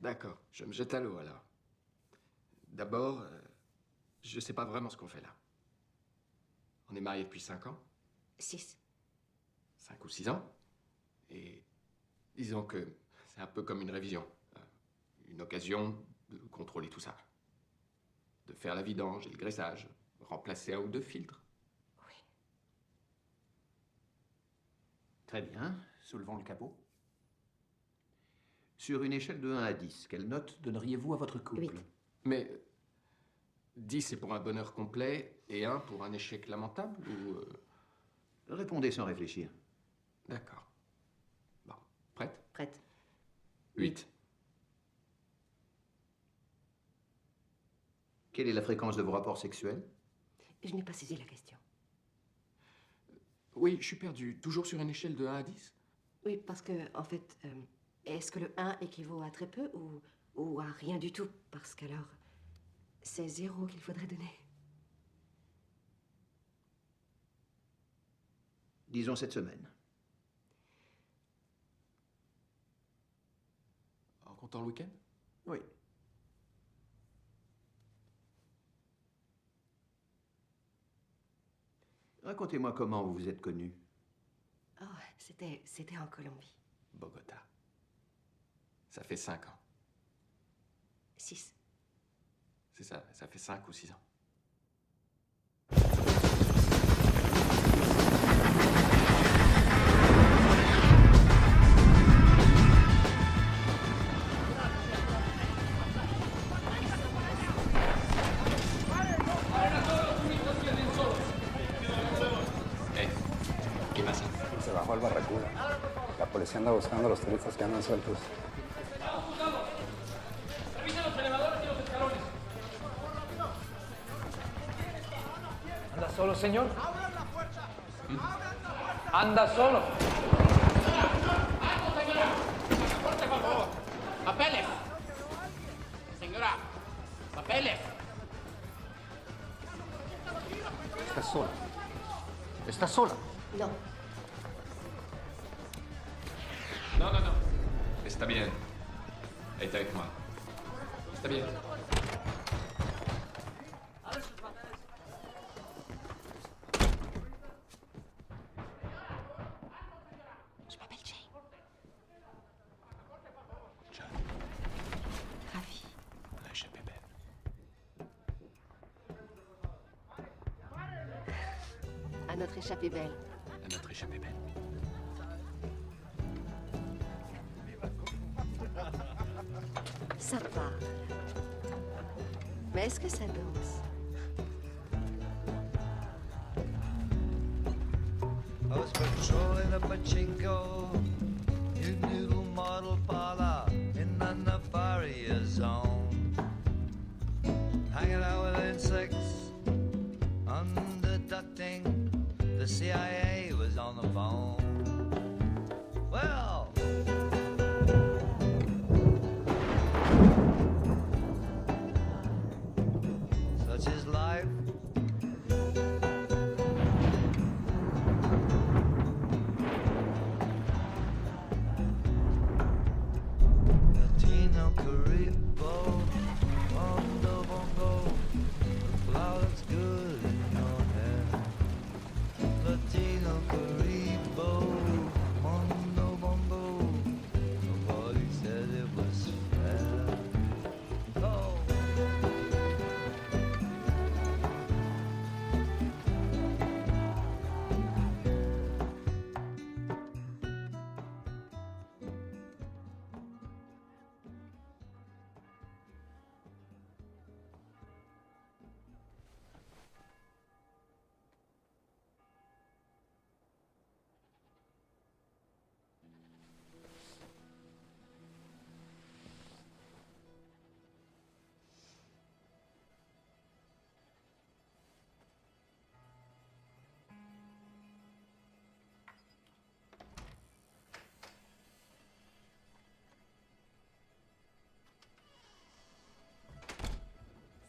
D'accord, je me jette à l'eau alors. D'abord, je sais pas vraiment ce qu'on fait là. On est mariés depuis 5 ans. 6. 5 ou 6 ans. Et disons que c'est un peu comme une révision. Une occasion de contrôler tout ça. De faire la vidange et le graissage. Remplacer 1 ou 2 filtres. Oui. Très bien. Soulevons le capot. Sur une échelle de 1 à 10, quelle note donneriez-vous à votre couple? 8. Mais 10 c'est pour un bonheur complet et 1 pour un échec lamentable ou... Répondez sans réfléchir. D'accord. Bon, prête? Prête. 8. Quelle est la fréquence de vos rapports sexuels? Je n'ai pas saisi la question. Oui, je suis perdu. Toujours sur une échelle de 1 à 10? Oui, parce que, en fait, est-ce que le 1 équivaut à très peu ou à rien du tout? Parce qu'alors, c'est 0 qu'il faudrait donner. Disons cette semaine. En comptant le week-end? Oui. Racontez-moi comment vous vous êtes connus. Oh, c'était en Colombie. Bogota. Ça fait 5 ans. 6. C'est ça, ça fait 5 ou 6 ans. ¿Qué pasa? Se bajó al Barracuda. La policía anda buscando a los turistas que andan sueltos. ¡Revisen los elevadores y los escalones! ¿Anda solo, señor? ¡Abran la puerta! ¡Abran la puerta! ¡Anda solo! ¡Alto, señora! ¡Pasaporte, por favor! ¡Papeles! Señora, papeles. Estás sola. Estás sola. No. Non, non, non. Está bien. Elle est avec moi. Está bien. Je m'appelle Jane. John, Ravie. la échappée belle. À notre échappée belle. À notre échappée belle. Ça part. Mais est-ce que ça danse? I was patrolling a pachinko, new noodle model parlor in the Nefarious zone. Hanging out with insects, underducting, the CIA was on the phone. Well, such is life. Latino Caribbo, Mondo Bongo, the flower looks good in your hair. Latino Caribbo, Mondo Bongo, nobody said it was fair. Oh.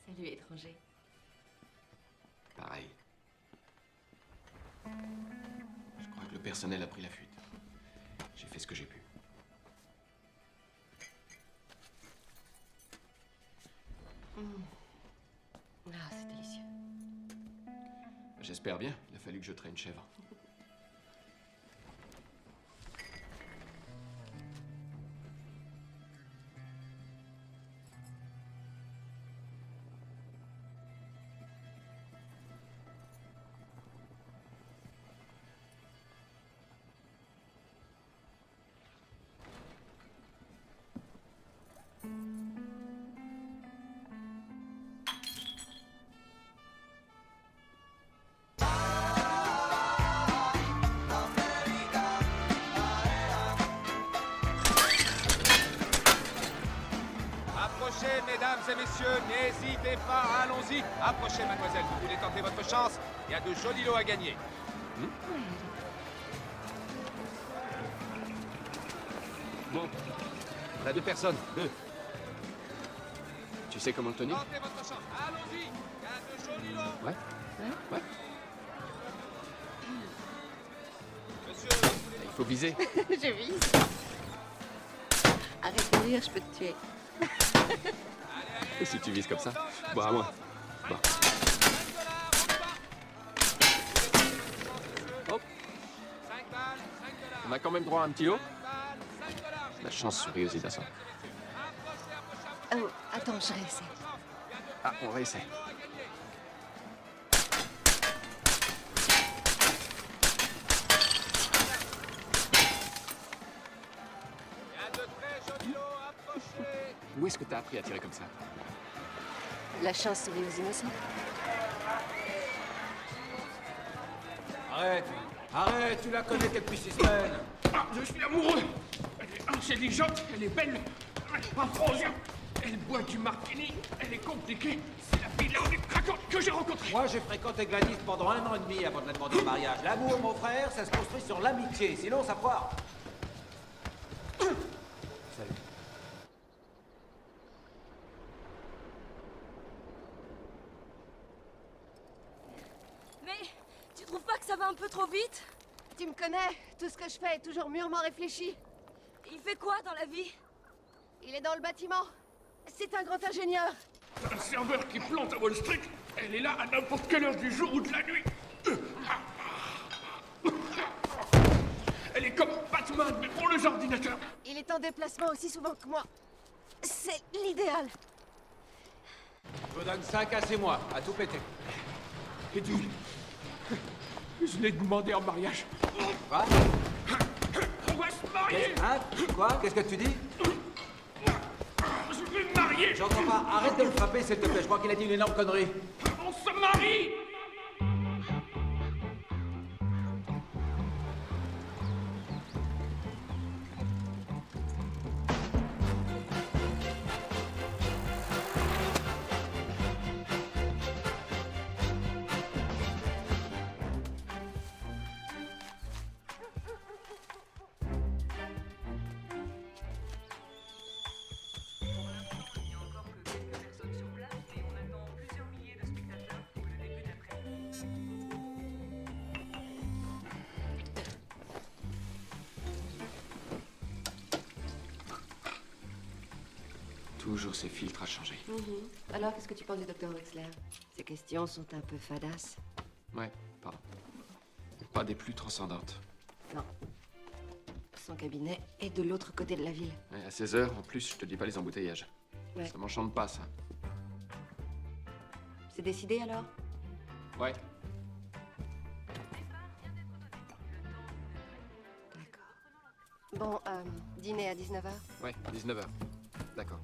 Salut, étranger. Pareil. Je crois que le personnel a pris la fuite. J'ai fait ce que j'ai pu. Ah, c'est délicieux. J'espère bien. Il a fallu que je traîne chèvre. Approchez, mesdames et messieurs, n'hésitez pas, allons-y. Approchez, mademoiselle, vous voulez tenter votre chance? Il y a de jolis lots à gagner. Bon, On a 2 personnes, 2. tu sais comment le tenir? Tentez votre chance, allons-y. Il y a de jolis lots. Ouais. Ouais. Monsieur, Il faut viser. Je vise. Arrête de rire, je peux te tuer. Si tu vises comme ça. Bon, à moi. Bon. Oh, 5 balles, 5 $. on a quand même droit à un petit lot. 5 $. La chance sourit aux innocents. Oh, attends, je réessaie. Ah, on réessaie. Il y a de très jolis lots, approchez. Où est-ce que t'as appris à tirer comme ça? La chance sourit aux innocents. Arrête. Arrête, tu la connais depuis 6 semaines. Ah, je suis amoureux. Elle est intelligente, elle est belle. Afrosia. Elle boit du martini, elle est compliquée. C'est la fille la plus craquante que j'ai rencontrée. Moi, j'ai fréquenté Gladys pendant 1 an et demi avant de la demander en mariage. L'amour, mon frère, ça se construit sur l'amitié, sinon ça foire. Salut. Mais tu trouves pas que ça va un peu trop vite? Tu me connais, tout ce que je fais est toujours mûrement réfléchi. Il fait quoi dans la vie? Il est dans le bâtiment. C'est un grand ingénieur. Un serveur qui plante à Wall Street, elle est là à n'importe quelle heure du jour ou de la nuit. Elle est comme Batman, mais pour les ordinateurs. Il est en déplacement aussi souvent que moi. C'est l'idéal. Je vous donne 5 à 6 mois, à tout péter. Et dis, je l'ai demandé en mariage. Quoi? On va se marier. Hein? Quoi? Qu'est-ce que tu dis? Je vais me marier. J'entends pas. Arrête de le frapper, s'il te plaît. Je crois qu'il a dit une énorme connerie. On se marie. Toujours ces filtres à changer. Alors, qu'est-ce que tu penses du docteur Wexler? Ces questions sont un peu fadasses. Ouais, pas des plus transcendantes. Non. Son cabinet est de l'autre côté de la ville. Ouais, à 16 heures, en plus, je te dis pas les embouteillages. Ouais. Ça m'enchante pas, ça. C'est décidé alors? Ouais. D'accord. Bon, dîner à 19h? Ouais, 19 heures. D'accord.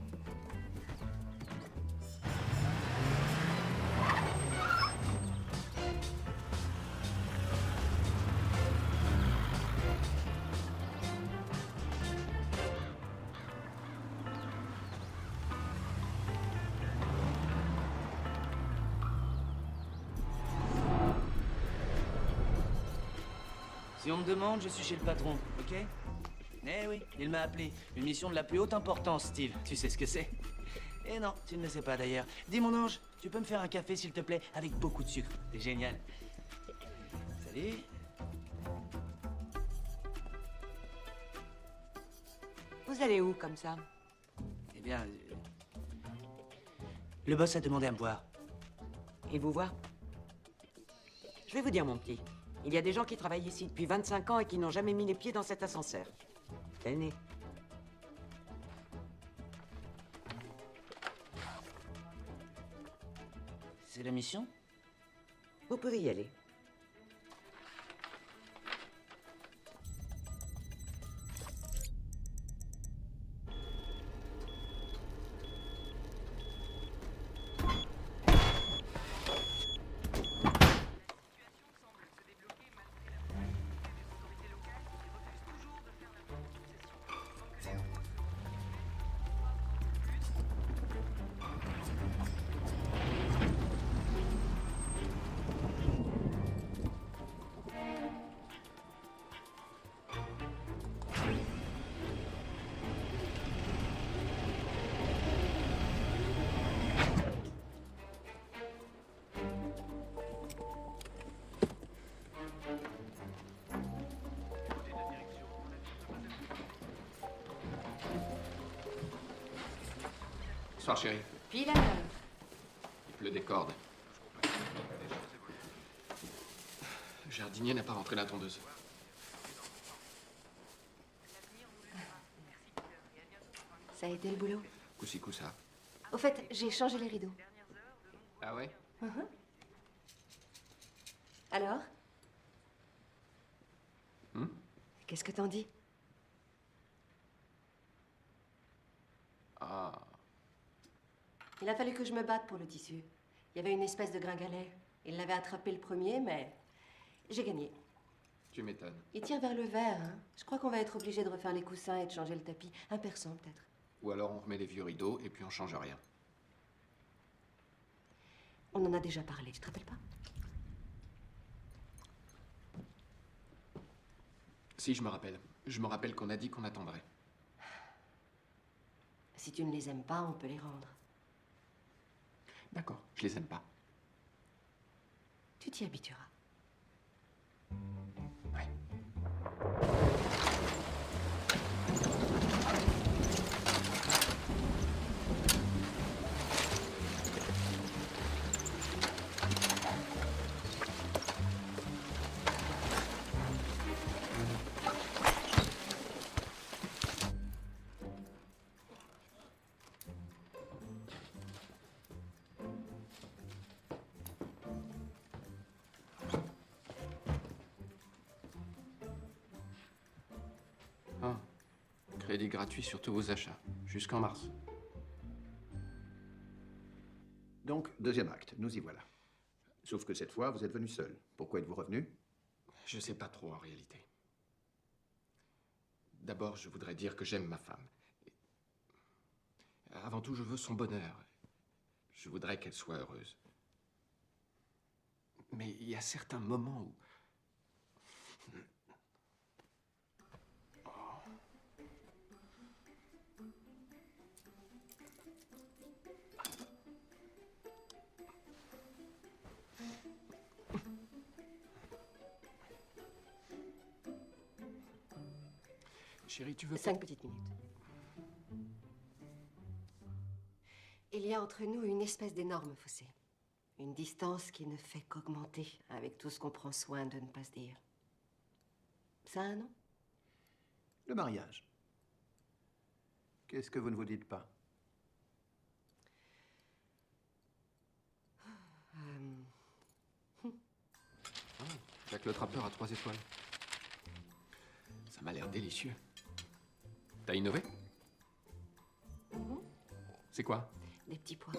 Si on me demande, je suis chez le patron, ok? Eh oui, il m'a appelé. Une mission de la plus haute importance, Steve. Tu sais ce que c'est? Eh non, tu ne le sais pas d'ailleurs. Dis mon ange, tu peux me faire un café s'il te plaît, avec beaucoup de sucre. C'est génial. Salut. Vous allez où comme ça? Eh bien, Le boss a demandé à me voir. Il vous voit? Je vais vous dire, mon petit. Il y a des gens qui travaillent ici depuis 25 ans et qui n'ont jamais mis les pieds dans cet ascenseur. Tenez. C'est la mission? Vous pouvez y aller. Bonsoir, chérie. Pile à l'heure. Il pleut des cordes. Le jardinier n'a pas rentré la tondeuse. Ça a été le boulot. Coup-ci, coup-ça. Au fait, j'ai changé les rideaux. Ah ouais? Alors? Hmm? Qu'est-ce que t'en dis? Ah. Il a fallu que je me batte pour le tissu. Il y avait une espèce de gringalet. Il l'avait attrapé le premier, mais j'ai gagné. Tu m'étonnes. Il tire vers le vert, hein. Je crois qu'on va être obligé de refaire les coussins et de changer le tapis. Un persan, peut-être. Ou alors on remet les vieux rideaux et puis on change rien. On en a déjà parlé, tu te rappelles pas? Si, je me rappelle. Je me rappelle qu'on a dit qu'on attendrait. Si tu ne les aimes pas, on peut les rendre. D'accord, je les aime pas. Tu t'y habitueras. Ouais. Ah. Crédit gratuit sur tous vos achats, jusqu'en mars. Donc, deuxième acte, nous y voilà. Sauf que cette fois, vous êtes venu seul. Pourquoi êtes-vous revenu? Je sais pas trop en réalité. D'abord, je voudrais dire que j'aime ma femme. Avant tout, je veux son bonheur. Je voudrais qu'elle soit heureuse. Mais il y a certains moments où... Chérie, tu veux... 5 petites minutes. Il y a entre nous une espèce d'énorme fossé. Une distance qui ne fait qu'augmenter avec tout ce qu'on prend soin de ne pas se dire. Ça a un nom? Le mariage. Qu'est-ce que vous ne vous dites pas? Jacques le trappeur à 3 étoiles. Ça m'a l'air délicieux. T'as innové? C'est quoi? Des petits pois.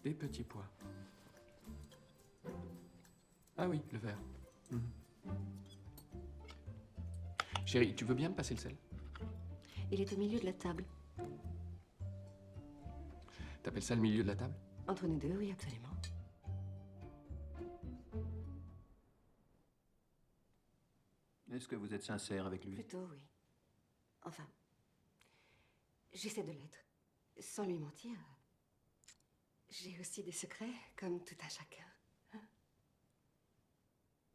Des petits pois. Ah oui, le verre. Chérie, tu veux bien me passer le sel? Il est au milieu de la table. T'appelles ça le milieu de la table? Entre nous deux, oui, absolument. Est-ce que vous êtes sincère avec lui? Plutôt, oui. Enfin, j'essaie de l'être. Sans lui mentir, j'ai aussi des secrets, comme tout un chacun. Hein?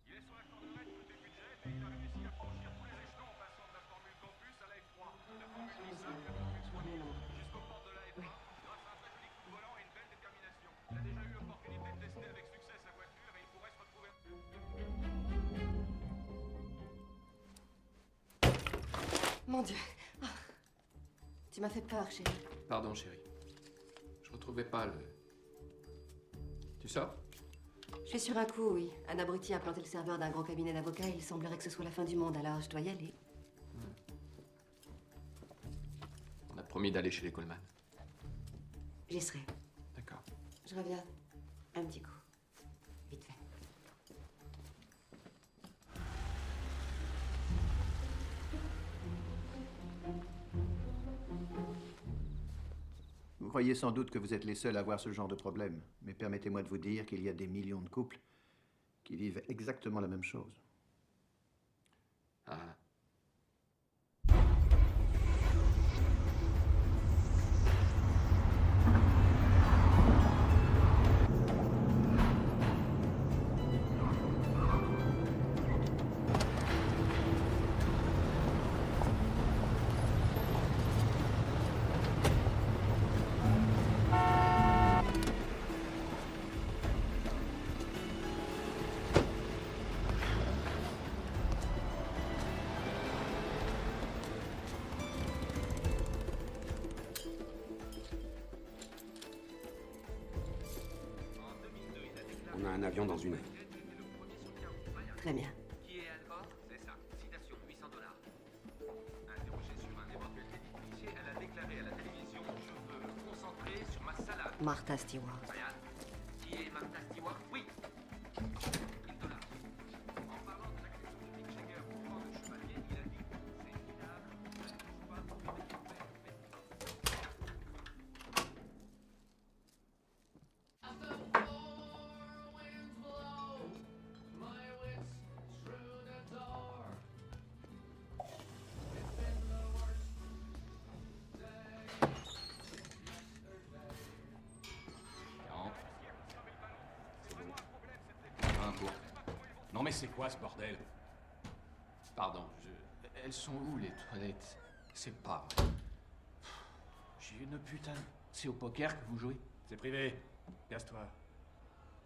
Il est sur la cornemette côté budget, mais il a réussi à franchir tous les échelons en passant de la formule campus à la F3, la formule lycée, la formule soignée, jusqu'aux portes de la F1, grâce à un préjudice Mon Dieu. Ah. Tu m'as fait peur, chérie. Pardon, chérie. Je retrouvais pas le... Tu sors? Je suis sur un coup, oui. Un abruti a planté le serveur d'un gros cabinet d'avocats. Il semblerait que ce soit la fin du monde, alors je dois y aller. On a promis d'aller chez les Coleman. J'y serai. D'accord. Je reviens. Un petit coup. Vite fait. Vous croyez sans doute que vous êtes les seuls à avoir ce genre de problème, mais permettez-moi de vous dire qu'il y a des millions de couples qui vivent exactement la même chose. Ah. On a un avion dans une heure. Très bien. Qui est Al Gore? C'est ça. Citation, $800. Interrogée sur un éventuel délit policier, elle a déclaré à la télévision: je veux me concentrer sur ma salade. Martha Stewart. Ryan, qui est Martha Stewart? Oui. $1000. En parlant de l'agression de Mick Jagger au franc de chevalier, il a dit: c'est minable, je ne touche pas pour mes pères. Non mais c'est quoi ce bordel? Pardon, Elles sont où, les toilettes? C'est pas vrai. J'ai une putain... C'est au poker que vous jouez? C'est privé. Casse-toi.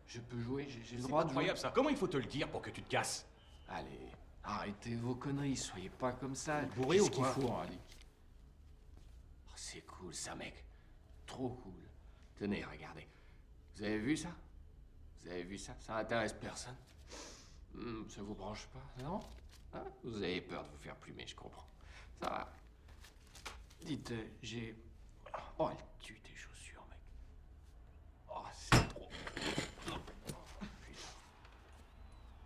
Je peux jouer? J'ai le C'est droit de jouer? incroyable ça. Comment il faut te le dire pour que tu te casses? Allez, arrêtez vos conneries, soyez pas comme ça. Bourré Qu'est-ce ou qu'il quoi? faut, hein, Oh, c'est cool ça, mec. Trop cool. Tenez, regardez. Vous avez vu ça? Vous avez vu ça? Ça intéresse personne. Ça vous branche pas, non? Hein? Vous avez peur de vous faire plumer, je comprends. Ça va. Dites, j'ai... Oh, elle tue tes chaussures, mec. Oh, c'est trop... Putain.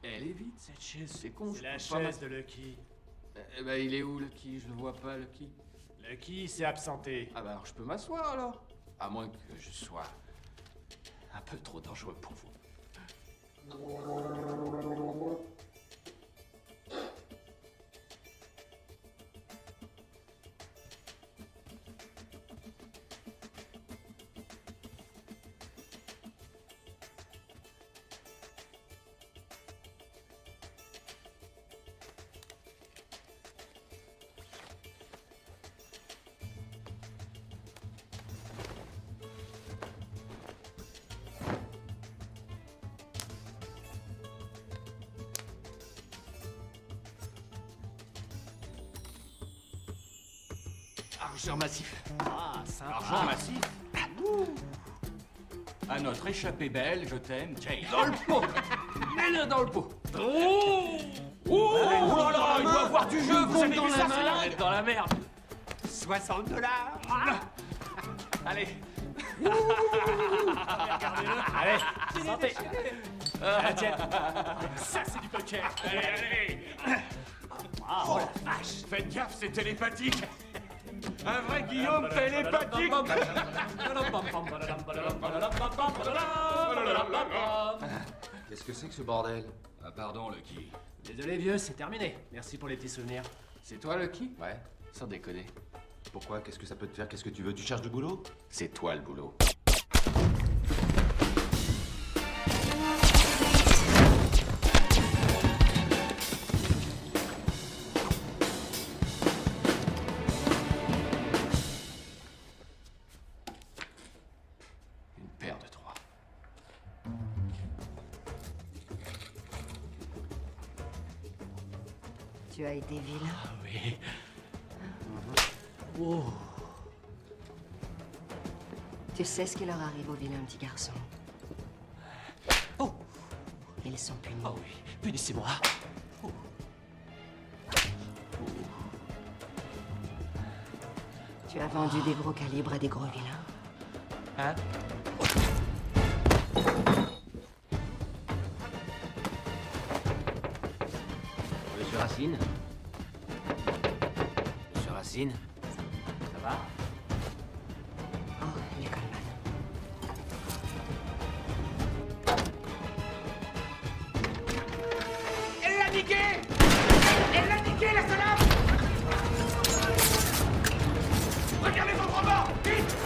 Elle est vide, cette chaise, c'est con. C'est la je peux pas chaise de Lucky. Eh ben, il est où, Lucky? Je le vois pas, Lucky. Lucky s'est absenté. Ah bah alors, je peux m'asseoir, alors? À moins que je sois un peu trop dangereux pour vous. Argent massif. Ah, ça. Argent massif. À notre échappée belle, je t'aime, Jane. Dans le pot. Mets-le dans le pot. Oh là là, il doit avoir du jeu, vous avez dans vu la ça, main, c'est dingue. dans la merde. $60. Allez. Allez, santé. Tiens. Ça, c'est du poker. Allez, allez. Oh la vache. Faites gaffe, c'est télépathique. Un vrai Guillaume télépathique. Qu'est-ce que c'est que ce bordel? Ah, pardon, Lucky. Désolé, vieux, c'est terminé. Merci pour les petits souvenirs. C'est toi, Lucky? Ouais. Sans déconner. Pourquoi? Qu'est-ce que ça peut te faire? Qu'est-ce que tu veux? Tu cherches du boulot? C'est toi le boulot. Une paire de trois. Tu as été vilain. Oui. Oh. Tu sais ce qui leur arrive au vilain petit garçon. Oh. Ils sont punis. Oh oui, punissez-moi. Oh. Tu as vendu des gros calibres à des gros vilains. Hein? Monsieur Racine? Monsieur Racine? Ça va? Oh, les Coleman. Elle l'a niqué! Elle l'a niqué, la salope! Regardez votre bord! Vite!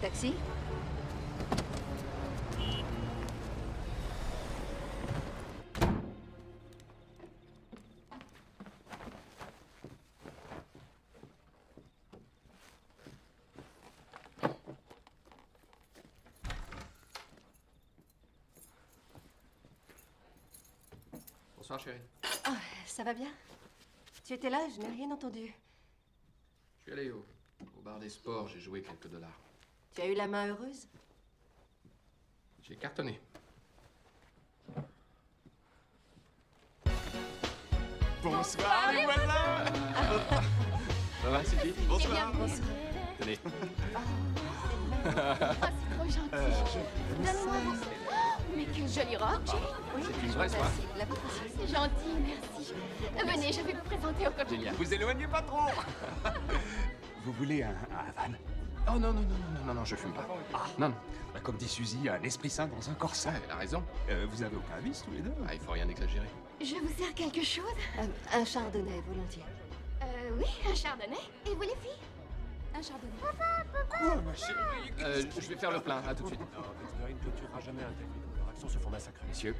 Taxi? Bonsoir, chérie. Oh, ça va bien? Tu étais là? Je n'ai rien entendu. Je suis allé au bar des sports, j'ai joué quelques dollars. Tu as eu la main heureuse? J'ai cartonné. Bonsoir, les voisins! Ça va, Sylvie? Bonsoir. Tenez. Ah, c'est trop gentil. Donne-moi vos... Oh, mais quelle jolie robe, Jane. Oui, C'est une vraie soie. La vôtre aussi. c'est gentil, merci. Venez, je vais vous présenter au coach. Génial. Vous éloignez pas trop! Vous voulez un Havane? Oh non, non, non, non, non, non, je fume pas. Non, non. Bah, comme dit Suzy, un esprit sain dans un corps sain. Elle a raison. Vous avez aucun vice tous les deux? Ah, il faut rien exagérer. Je vous sers quelque chose? Un chardonnay, volontiers. Oui, un chardonnay. Et vous, les filles? Un chardonnay. Quoi, ma chérie? Je vais faire le plein, à tout de suite. Non, Dexter, il ne clôturera jamais un tel. Leurs actions se font massacrer. Messieurs,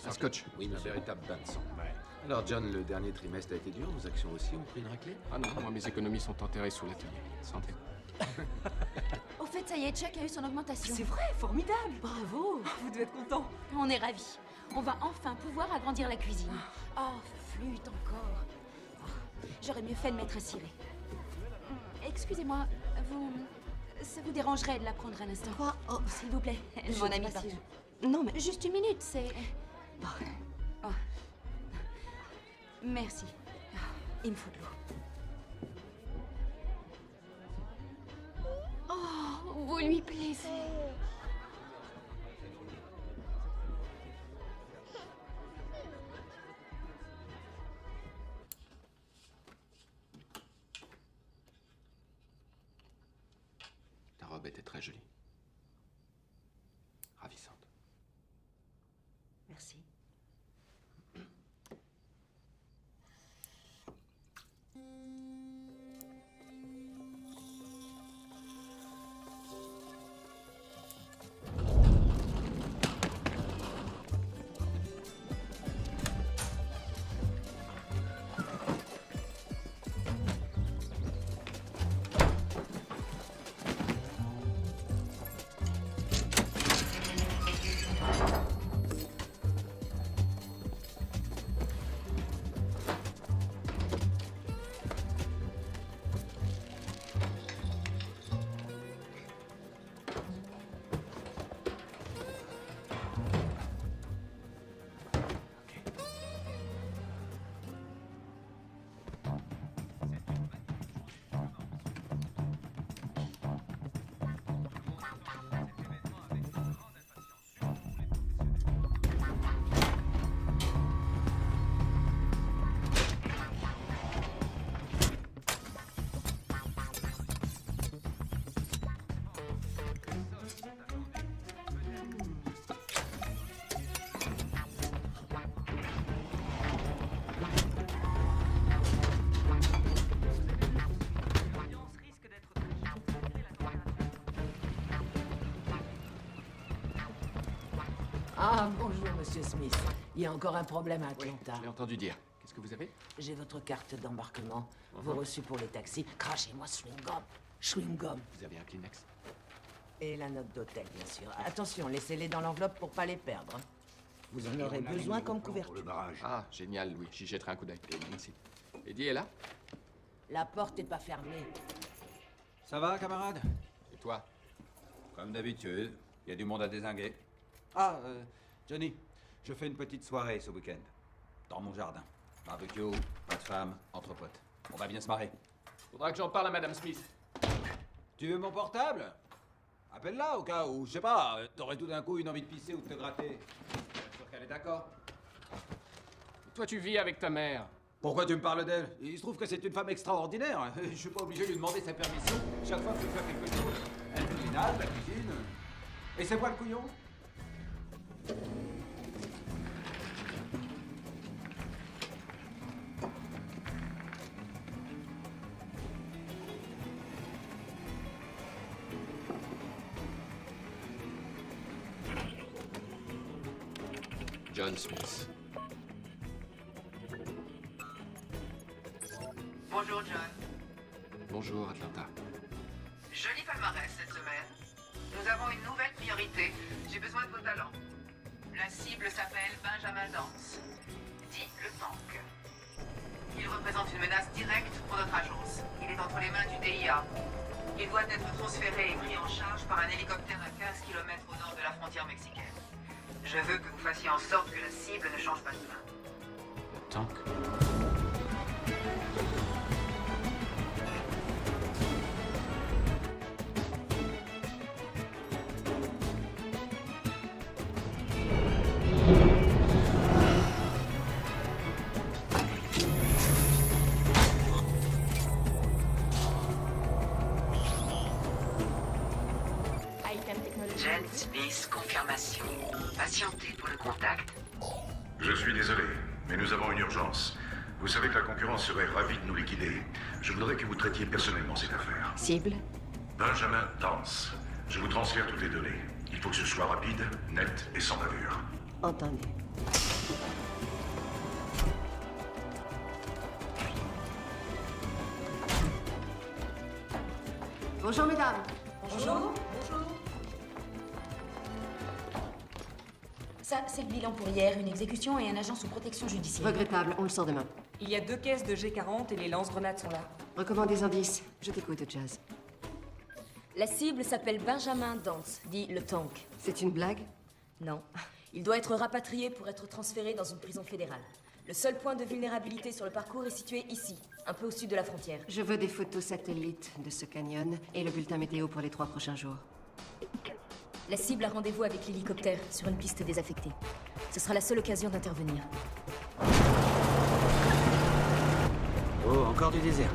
un scotch. Oui, un véritable bain de sang. Ouais. Alors, John, le dernier trimestre a été dur. Vos actions aussi ont pris une raclée? Ah non, moi, mes économies sont enterrées sous l'atelier. Santé. Au fait, ça y est, Chuck a eu son augmentation. C'est vrai, formidable. Bravo. Vous devez être content. On est ravis. On va enfin pouvoir agrandir la cuisine. Oh, flûte encore. Oh, j'aurais mieux fait de mettre à cirer. Excusez-moi, ça vous dérangerait de la prendre un instant? Quoi? Oh, S'il vous plaît, je mon sais ami pas part. si Non, mais... Juste une minute, c'est... Bon. Oh. Merci. Ah, il me faut de l'eau. Oh, vous lui plaisez. Ta robe était très jolie. Ravissante. Merci. Ah, bonjour, monsieur Smith. Il y a encore un problème à Atlanta. J'ai entendu dire. Qu'est-ce que vous avez? J'ai votre carte d'embarquement, vos reçus pour les taxis. Crachez-moi ce chewing-gum. Chewing-gum. Vous avez un Kleenex? Et la note d'hôtel, bien sûr. Attention, laissez-les dans l'enveloppe pour pas les perdre. Vous en aurez besoin comme couverture. Ah, génial, Louis. J'y jetterai un coup d'œil. Merci. Eddie est là? La porte est pas fermée. Ça va, camarade? Et toi? Comme d'habitude, il y a du monde à dézinguer. Ah, Johnny, je fais une petite soirée ce week-end. Dans mon jardin. Barbecue, pas de femme, entre potes. On va bien se marrer. Faudra que j'en parle à Madame Smith. Tu veux mon portable? Appelle-la au cas où, je sais pas, t'aurais tout d'un coup une envie de pisser ou de te gratter. Je suis sûr qu'elle est d'accord. Toi, tu vis avec ta mère. Pourquoi tu me parles d'elle? Il se trouve que c'est une femme extraordinaire. Je suis pas obligé de lui demander sa permission chaque fois que je fais quelque chose. Elle fait le ménage, la cuisine. Et c'est moi le couillon? John Smith. Bonjour, John. Bonjour, Atlanta. Joli palmarès cette semaine. Nous avons une nouvelle priorité. J'ai besoin de vos talents. La cible s'appelle Benjamin Dance, dit le Tank. Il représente une menace directe pour notre agence. Il est entre les mains du DIA. Il doit être transféré et pris en charge par un hélicoptère à 15 km au nord de la frontière mexicaine. Je veux que vous fassiez en sorte que la cible ne change pas de main. Le Tank. Jen Smith, confirmation. Patientez pour le contact. Je suis désolé, mais nous avons une urgence. Vous savez que la concurrence serait ravie de nous liquider. Je voudrais que vous traitiez personnellement cette affaire. Cible? Benjamin Dance. Je vous transfère toutes les données. Il faut que ce soit rapide, net et sans bavure. Entendu. Bonjour, mesdames. Bonjour. Ça, c'est le bilan pour hier. Une exécution et un agent sous protection judiciaire. Regrettable, on le sort demain. Il y a 2 caisses de G40 et les lance-grenades sont là. Recommande des indices. Je t'écoute, Jazz. La cible s'appelle Benjamin Dance, dit le Tank. C'est une blague? Non. Il doit être rapatrié pour être transféré dans une prison fédérale. Le seul point de vulnérabilité sur le parcours est situé ici, un peu au sud de la frontière. Je veux des photos satellites de ce canyon et le bulletin météo pour les 3 prochains jours. La cible a rendez-vous avec l'hélicoptère sur une piste désaffectée. Ce sera la seule occasion d'intervenir. Oh, encore du désert.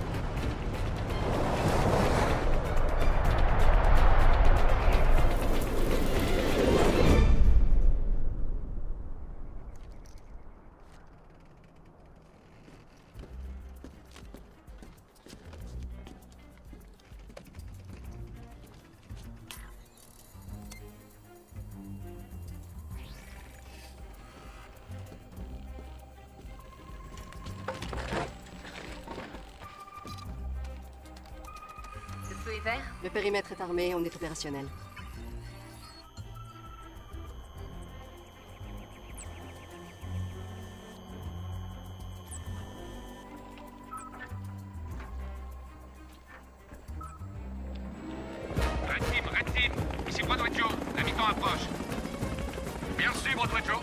Le feu est vert? Le périmètre est armé, on est opérationnel. Red team, ici Broadway Joe. La mi-temps approche. Bien reçu, Broadway Joe.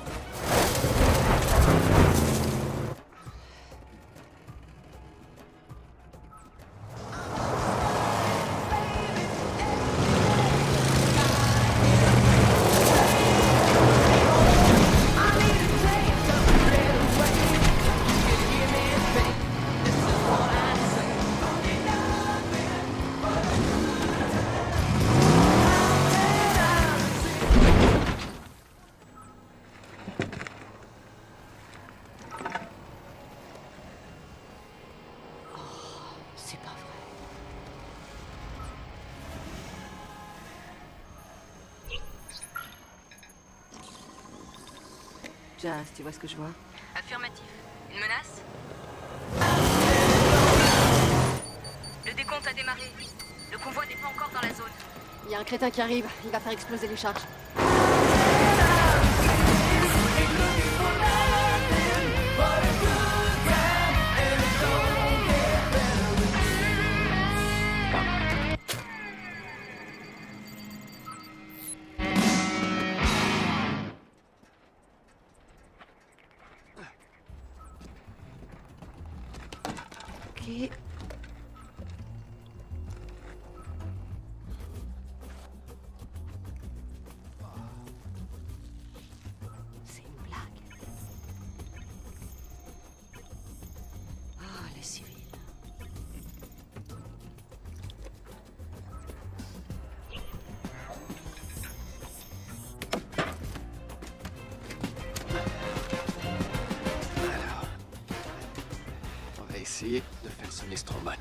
C'est pas vrai. Jazz, tu vois ce que je vois? Affirmatif. Une menace? Le décompte a démarré. Le convoi n'est pas encore dans la zone. Il y a un crétin qui arrive. Il va faire exploser les charges. Ok. C'est une blague. Ah, les civils. Alors, on va essayer de faire sonner ce trombone.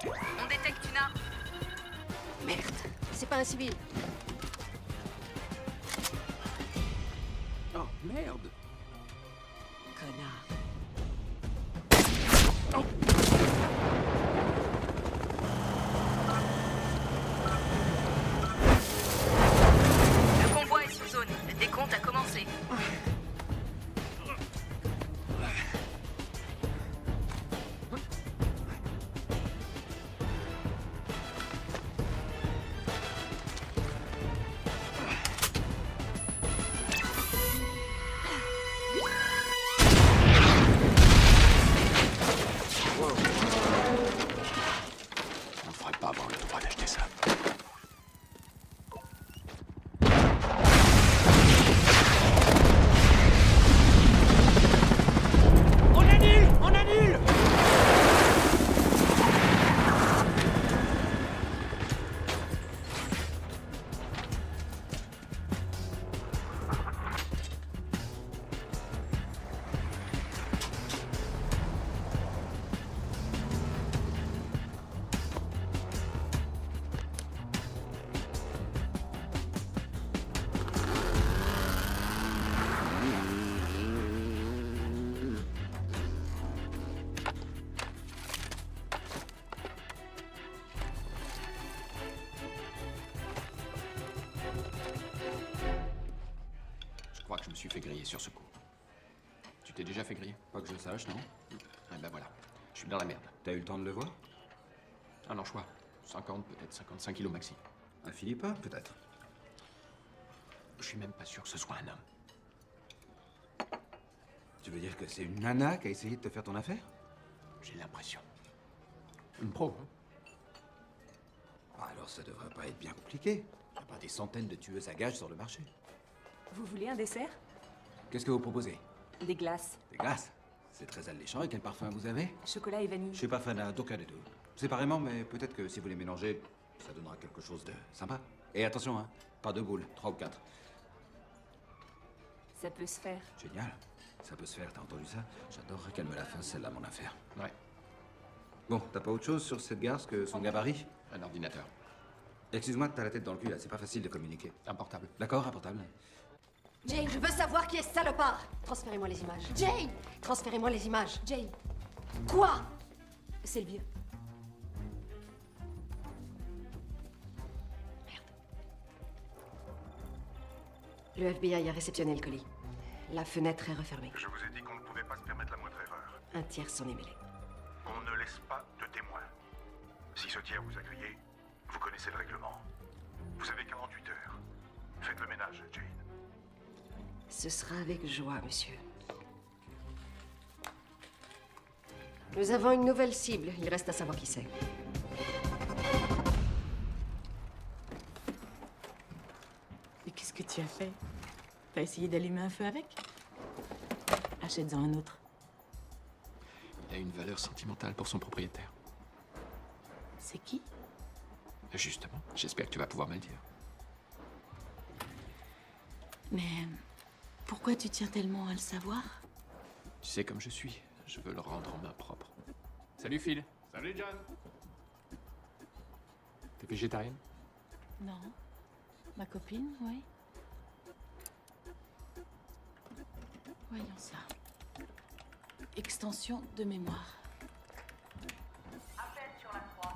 On détecte une arme. Merde, c'est pas un civil. Oh, merde. Connard. Le convoi est sous zone. Le décompte a commencé. On ne devrait pas avoir le droit d'acheter ça. On annule! On annule! Je crois que je me suis fait griller sur ce coup. Tu t'es déjà fait griller? Pas que je sache, non? Eh ben voilà. Je suis dans la merde. T'as eu le temps de le voir? Un anchois. 50, peut-être 55 kilos maxi. Un Philippin, peut-être. Je suis même pas sûr que ce soit un homme. Tu veux dire que c'est une nana qui a essayé de te faire ton affaire? J'ai l'impression. Une pro, hein? Ah, alors ça devrait pas être bien compliqué. Il n'y a pas des centaines de tueuses à gages sur le marché. Vous voulez un dessert? Qu'est-ce que vous proposez? Des glaces. Des glaces? C'est très alléchant. Et quel parfum vous avez? Chocolat et vanille. Je suis pas fan d'aucun des deux. Séparément, mais peut-être que si vous les mélangez, ça donnera quelque chose de sympa. Et attention, hein, pas deux boules, 3 ou 4. Ça peut se faire. Génial. Ça peut se faire, t'as entendu ça? J'adorerais qu'elle me la fasse, celle-là, mon affaire. Ouais. Bon, t'as pas autre chose sur cette garce que son gabarit? Un ordinateur. Excuse-moi, t'as la tête dans le cul, là, c'est pas facile de communiquer. Un portable. D'accord, un portable. Jane, je veux savoir qui est ce salopard. Transférez-moi les images. Jane! Transférez-moi les images. Jane, Quoi? c'est le vieux. Le FBI a réceptionné le colis. La fenêtre est refermée. Je vous ai dit qu'on ne pouvait pas se permettre la moindre erreur. Un tiers s'en est mêlé. On ne laisse pas de témoins. Si ce tiers vous a grillé, vous connaissez le règlement. Vous avez 48 heures. Faites le ménage, Jane. Ce sera avec joie, monsieur. Nous avons une nouvelle cible. Il reste à savoir qui c'est. Mais qu'est-ce que tu as fait? T'as essayé d'allumer un feu avec? Achète-en un autre. Il a une valeur sentimentale pour son propriétaire. C'est qui? Justement, j'espère que tu vas pouvoir me le dire. Mais pourquoi tu tiens tellement à le savoir? Tu sais comme je suis, je veux le rendre en main propre. Salut Phil. Salut, John. T'es végétarienne? Non. Ma copine, oui. Voyons ça. Extension de mémoire. Appel sur la 3.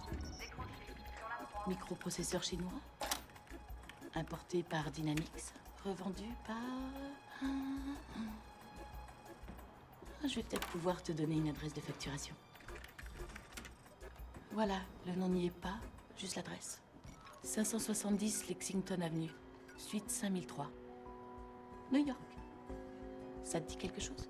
Microprocesseur chinois, importé par Dynamics, revendu par... Je vais peut-être pouvoir te donner une adresse de facturation. Voilà, le nom n'y est pas, juste l'adresse. 570 Lexington Avenue, suite 5003. New York. Ça te dit quelque chose?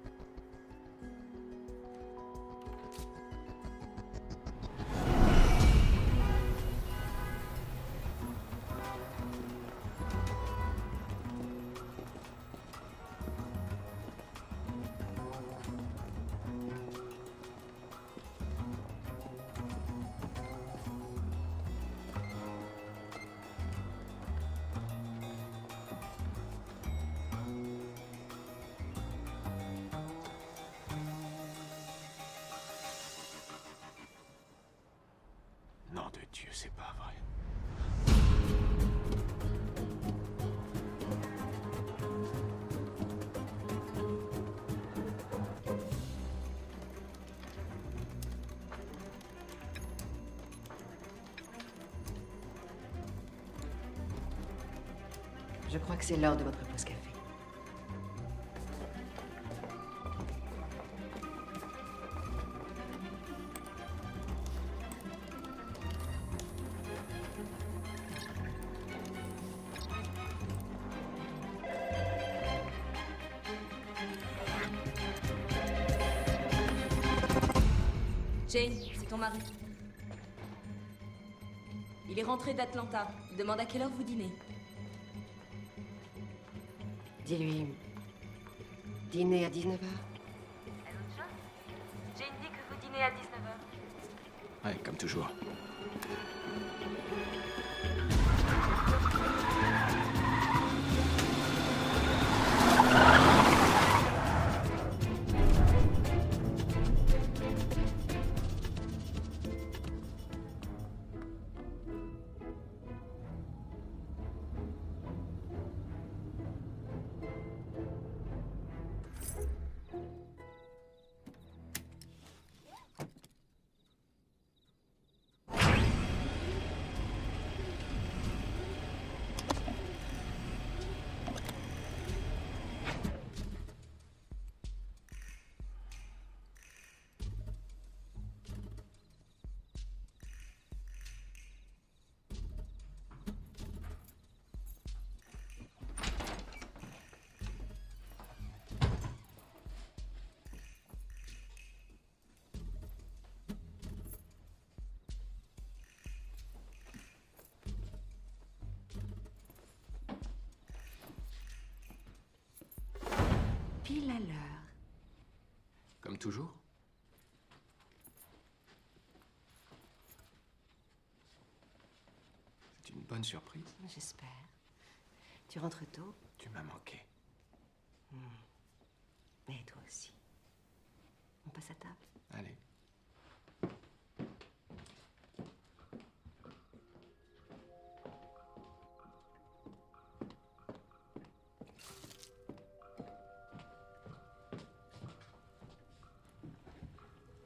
Nom de Dieu, c'est pas vrai. Je crois que c'est l'heure de votre pause café. Jane, c'est ton mari. Il est rentré d'Atlanta. Il demande à quelle heure vous dînez. Dis-lui... Dîner à 19h. Jane dit que vous dînez à 19h. Ouais, comme toujours. Pile à l'heure. Comme toujours. C'est une bonne surprise. J'espère. Tu rentres tôt? Tu m'as manqué. Mais toi aussi. On passe à table? Allez.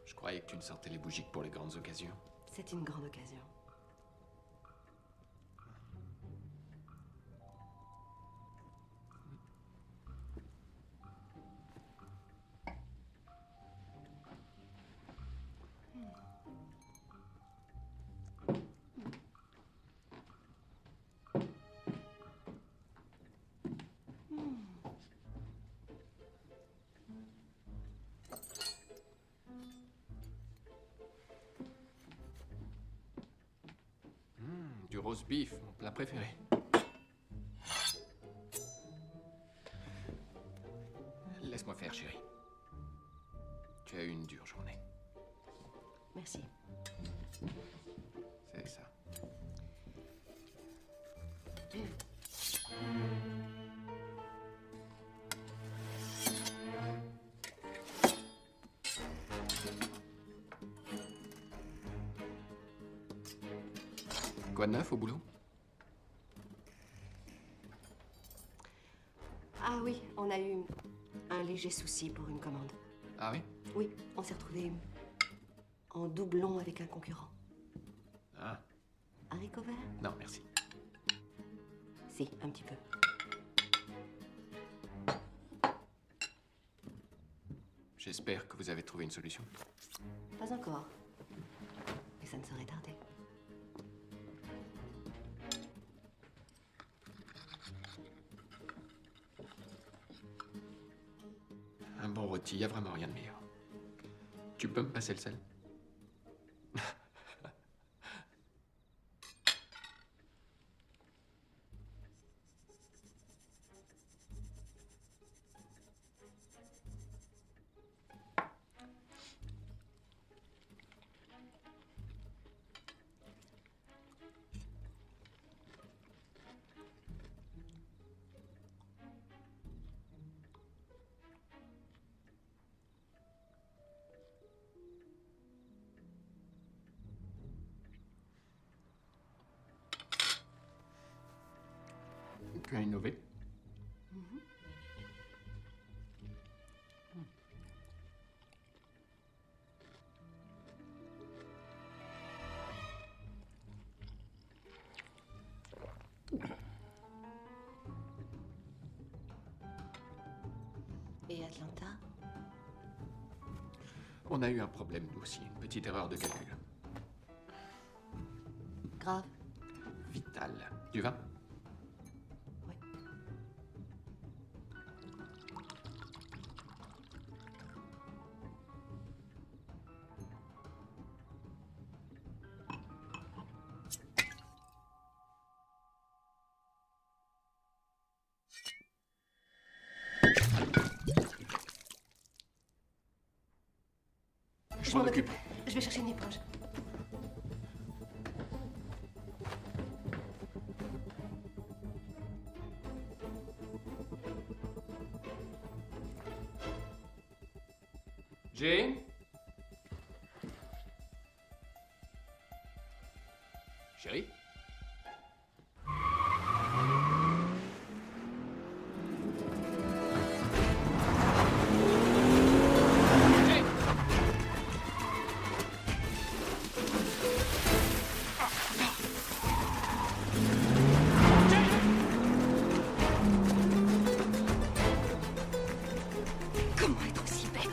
Je croyais que tu ne sortais les bougies que pour les grandes occasions. C'est une grande occasion. Du roast beef, mon plat préféré. Laisse-moi faire, chérie. Tu as eu une dure journée. Merci. C'est ça. Quoi de neuf au boulot? Ah oui, on a eu un léger souci pour une commande. Ah oui? Oui, on s'est retrouvés en doublon avec un concurrent. Ah. Haricots verts? Non, merci. Si, un petit peu. J'espère que vous avez trouvé une solution. Pas encore. Mais ça ne saurait tarder. Un bon rôti, y a vraiment rien de meilleur. Tu peux me passer le sel? Tu as innové? Et Atlanta? On a eu un problème, nous aussi. Une petite erreur de calcul. Grave. Vital. Du vin? Je m'en occupe. Je vais chercher une éponge. Jane? Chérie? Comment être aussi bête?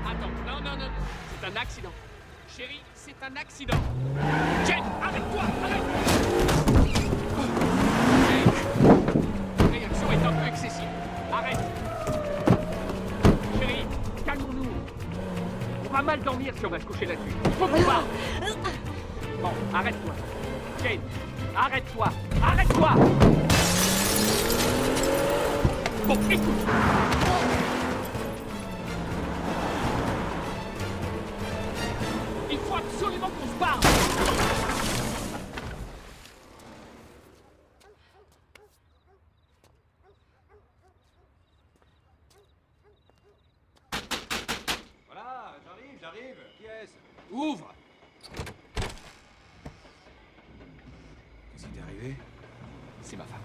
Attends, non, non, non, c'est un accident. Chérie, c'est un accident. Jane, arrête-toi, arrête! Jane, la réaction est un peu excessive. Arrête! Chérie, calmons-nous. On va mal dormir si on va se coucher là-dessus. Il faut qu'on parte. Bon, arrête-toi. Jane, arrête-toi, arrête-toi! Bon, écoute. Il faut absolument qu'on se barre. Voilà, j'arrive. Qui est-ce? Ouvre. Qu'est-ce qui t'est arrivé? C'est ma femme.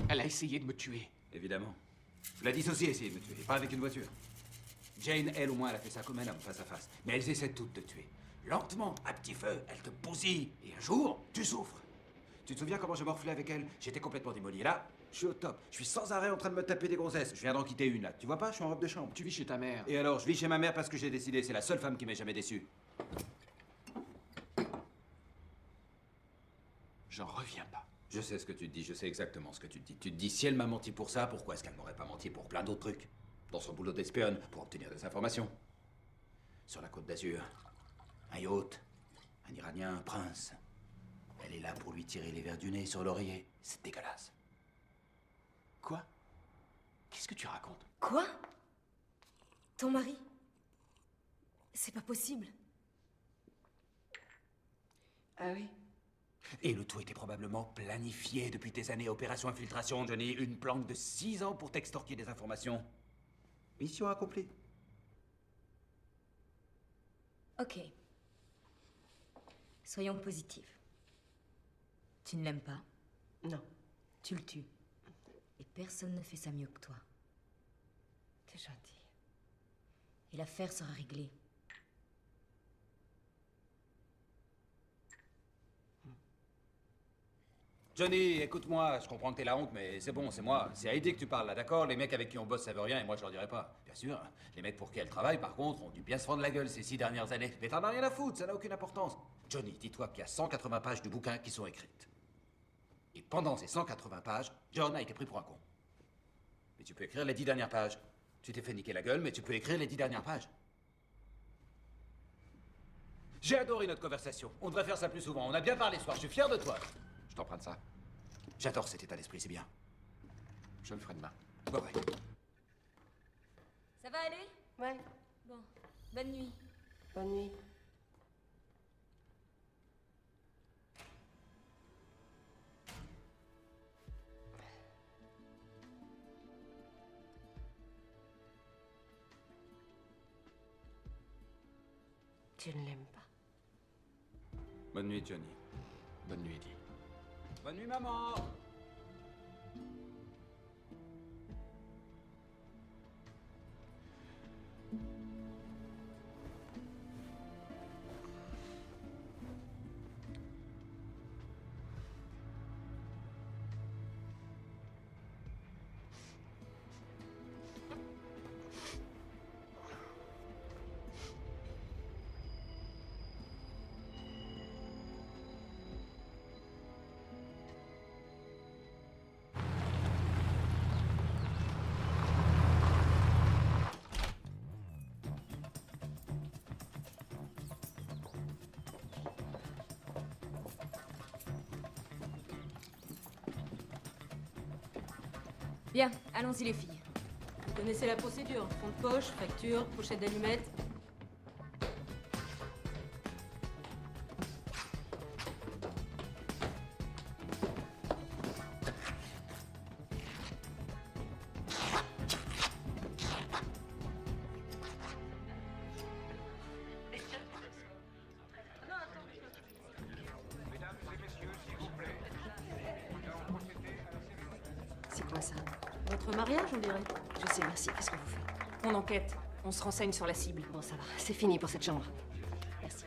Elle a essayé de me tuer. Évidemment. La dissociée a essayé de me tuer, pas avec une voiture. Jane, elle, au moins, elle a fait ça comme un homme, face à face. Mais elles essaient toutes de te tuer. Lentement, à petit feu, elles te bousillent. Et un jour, tu souffres. Tu te souviens comment je morflais avec elle? J'étais complètement démoli. Et là, je suis au top. Je suis sans arrêt en train de me taper des grossesses. Je viens d'en quitter une, là. Tu vois pas? Je suis en robe de chambre. Tu vis chez ta mère. Et alors, je vis chez ma mère parce que j'ai décidé. C'est la seule femme qui m'ait jamais déçu. J'en reviens pas. Je sais ce que tu te dis, je sais exactement ce que tu te dis. Tu te dis, si elle m'a menti pour ça, pourquoi est-ce qu'elle m'aurait pas menti pour plein d'autres trucs? Dans son boulot d'espionne, pour obtenir des informations. Sur la Côte d'Azur. Un yacht. Un Iranien, un prince. Elle est là pour lui tirer les verres du nez sur l'oreiller. C'est dégueulasse. Quoi? Qu'est-ce que tu racontes? Quoi? Ton mari? C'est pas possible. Ah oui? Et le tout était probablement planifié depuis tes années. Opération infiltration, Johnny. Une planque de 6 ans pour t'extorquer des informations. Mission accomplie. Ok. Soyons positifs. Tu ne l'aimes pas? Non. Tu le tues. Et personne ne fait ça mieux que toi. T'es gentil. Et l'affaire sera réglée. Johnny, écoute-moi, je comprends que t'es la honte, mais c'est bon, c'est moi. C'est à Heidi que tu parles, là, d'accord? Les mecs avec qui on bosse savent rien et moi je leur dirai pas. Bien sûr, les mecs pour qui elle travaille, par contre, ont dû bien se fendre la gueule ces 6 dernières années. Mais t'en as rien à foutre, ça n'a aucune importance. Johnny, dis-toi qu'il y a 180 pages du bouquin qui sont écrites. Et pendant ces 180 pages, John a été pris pour un con. Mais tu peux écrire les 10 dernières pages. Tu t'es fait niquer la gueule, mais tu peux écrire les 10 dernières pages. J'ai adoré notre conversation. On devrait faire ça plus souvent. On a bien parlé ce soir, je suis fier de toi. Je t'emprunte ça. J'adore cet état d'esprit, c'est bien. Je le ferai demain. Bah ouais. Ça va aller? Ouais. Bon. Bonne nuit. Bonne nuit. Tu ne l'aimes pas? Bonne nuit, Johnny. Bonne nuit, Eddie. Bonne nuit, maman. Bien, allons-y les filles. Vous connaissez la procédure. Fond de poche, facture, pochette d'allumettes. C'est quoi ça? Votre mariage, on dirait. Je sais, merci. Qu'est-ce que vous faites? On enquête. On se renseigne sur la cible. Bon, ça va. C'est fini pour cette chambre. Merci.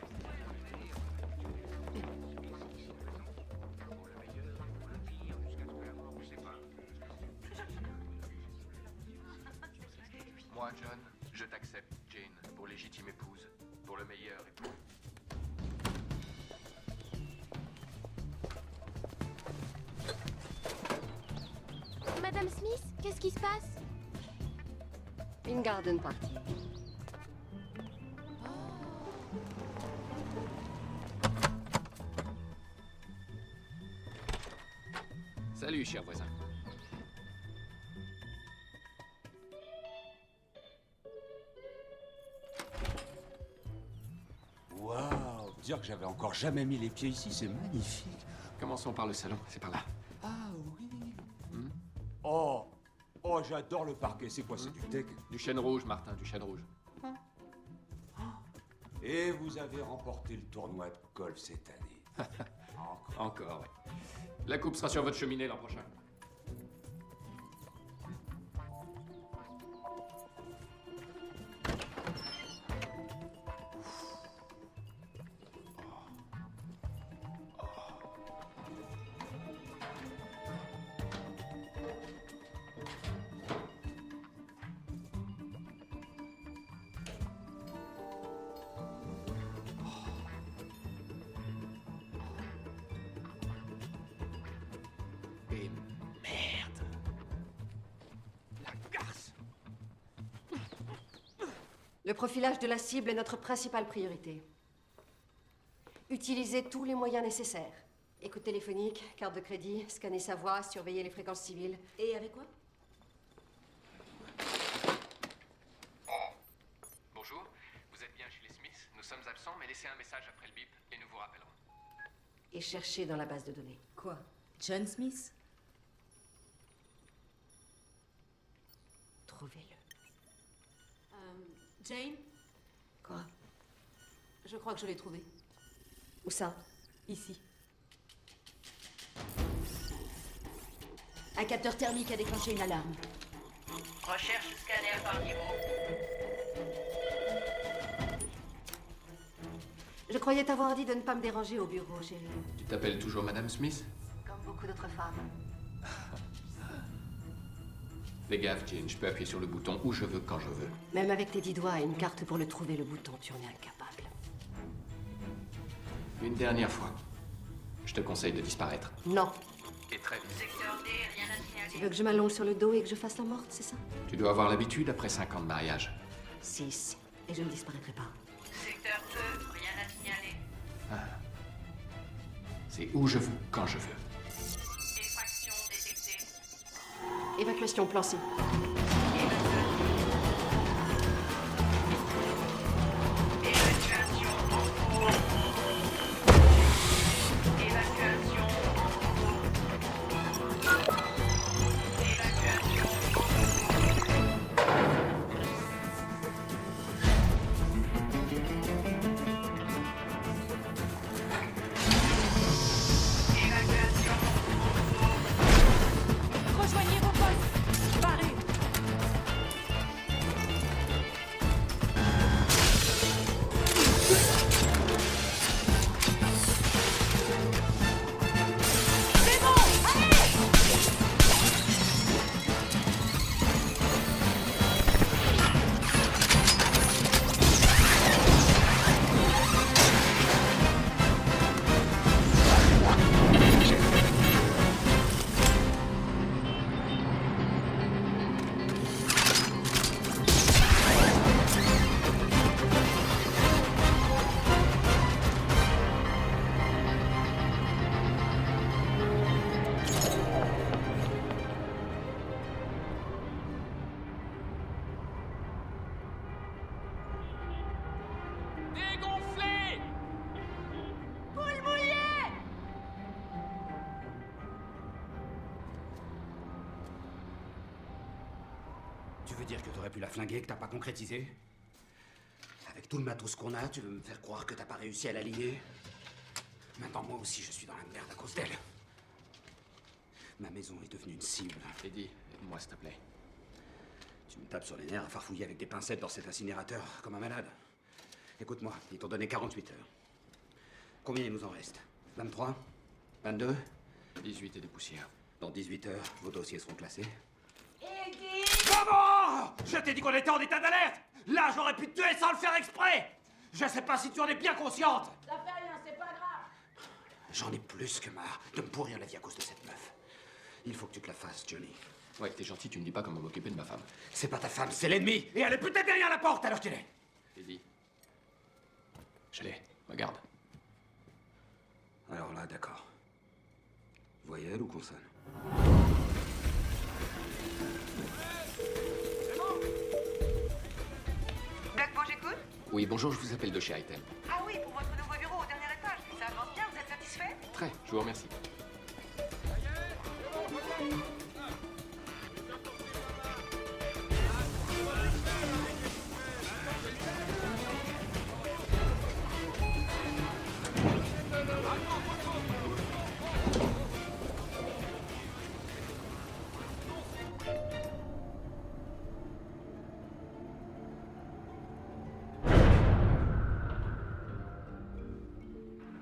Moi, John, je t'accepte, Jane, pour légitime épouse, pour le meilleur et pour... Madame Smith, qu'est-ce qui se passe? Une garden party. Salut, cher voisin. Waouh, dire que j'avais encore jamais mis les pieds ici, c'est magnifique. Commençons par le salon, c'est par là. Ah oui. Oh, oh, j'adore le parquet. C'est quoi, c'est du teck? Du chêne rouge, Martin, du chêne rouge. Et vous avez remporté le tournoi de golf cette année. Encore, ouais. La coupe sera sur votre cheminée l'an prochain. Et merde! La garce! Le profilage de la cible est notre principale priorité. Utilisez tous les moyens nécessaires. Écoute téléphonique, carte de crédit, scanner sa voix, surveiller les fréquences civiles. Et avec quoi? Bonjour, vous êtes bien chez les Smiths. Nous sommes absents, mais laissez un message après le bip et nous vous rappellerons. Et cherchez dans la base de données. Quoi? John Smith? Trouvez-le. Jane? Quoi? Je crois que je l'ai trouvé. Où ça? Ici. Un capteur thermique a déclenché une alarme. Recherche scanner par niveau. Je croyais t'avoir dit de ne pas me déranger au bureau, chérie. Tu t'appelles toujours Madame Smith? Comme beaucoup d'autres femmes. Fais gaffe, Jane, je peux appuyer sur le bouton où je veux, quand je veux. Même avec tes 10 doigts et une carte pour le trouver, le bouton, tu en es incapable. Une dernière fois. Je te conseille de disparaître. Non. Et très vite. Secteur D, rien à signaler. Tu veux que je m'allonge sur le dos et que je fasse la morte, c'est ça? Tu dois avoir l'habitude après 5 ans de mariage. 6. Et je ne disparaîtrai pas. Secteur E, rien à signaler. Ah. C'est où je veux, quand je veux. Effraction détectée. Évacuation, plan C. Évacuation en cours. Évacuation Rejoignez vos postes. Parez. C'est bon, allez! Dégonflé! Poule mouillée! Tu veux dire que t'aurais pu la flinguer, que t'as pas concrétisé? Avec tout le matos qu'on a, tu veux me faire croire que t'as pas réussi à l'aligner? Maintenant, moi aussi, je suis dans la merde à cause d'elle. Ma maison est devenue une cible. Eddie, aide-moi, s'il te plaît. Tu me tapes sur les nerfs à farfouiller avec des pincettes dans cet incinérateur, comme un malade. Écoute-moi, ils t'ont donné 48 heures. Combien il nous en reste? 23? 22? 18 et des poussières. Dans 18 heures, vos dossiers seront classés. Eddie! Comment? Je t'ai dit qu'on était en état d'alerte! Là, j'aurais pu te tuer sans le faire exprès! Je sais pas si tu en es bien consciente! Ça fait rien, c'est pas grave. J'en ai plus que marre de me pourrir la vie à cause de cette meuf. Il faut que tu te la fasses, Johnny. Ouais, t'es gentil, tu me dis pas comment m'occuper de ma femme. C'est pas ta femme, c'est l'ennemi! Et elle est peut-être derrière la porte alors qu'elle est! Eddie. Je l'ai, regarde. Alors là, d'accord. Voyelle ou consonne? Dagbo, j'écoute? Oui, bonjour, je vous appelle de chez Item. Ah oui, pour votre nouveau bureau au dernier étage. Ça avance bien, vous êtes satisfait? Très, je vous remercie.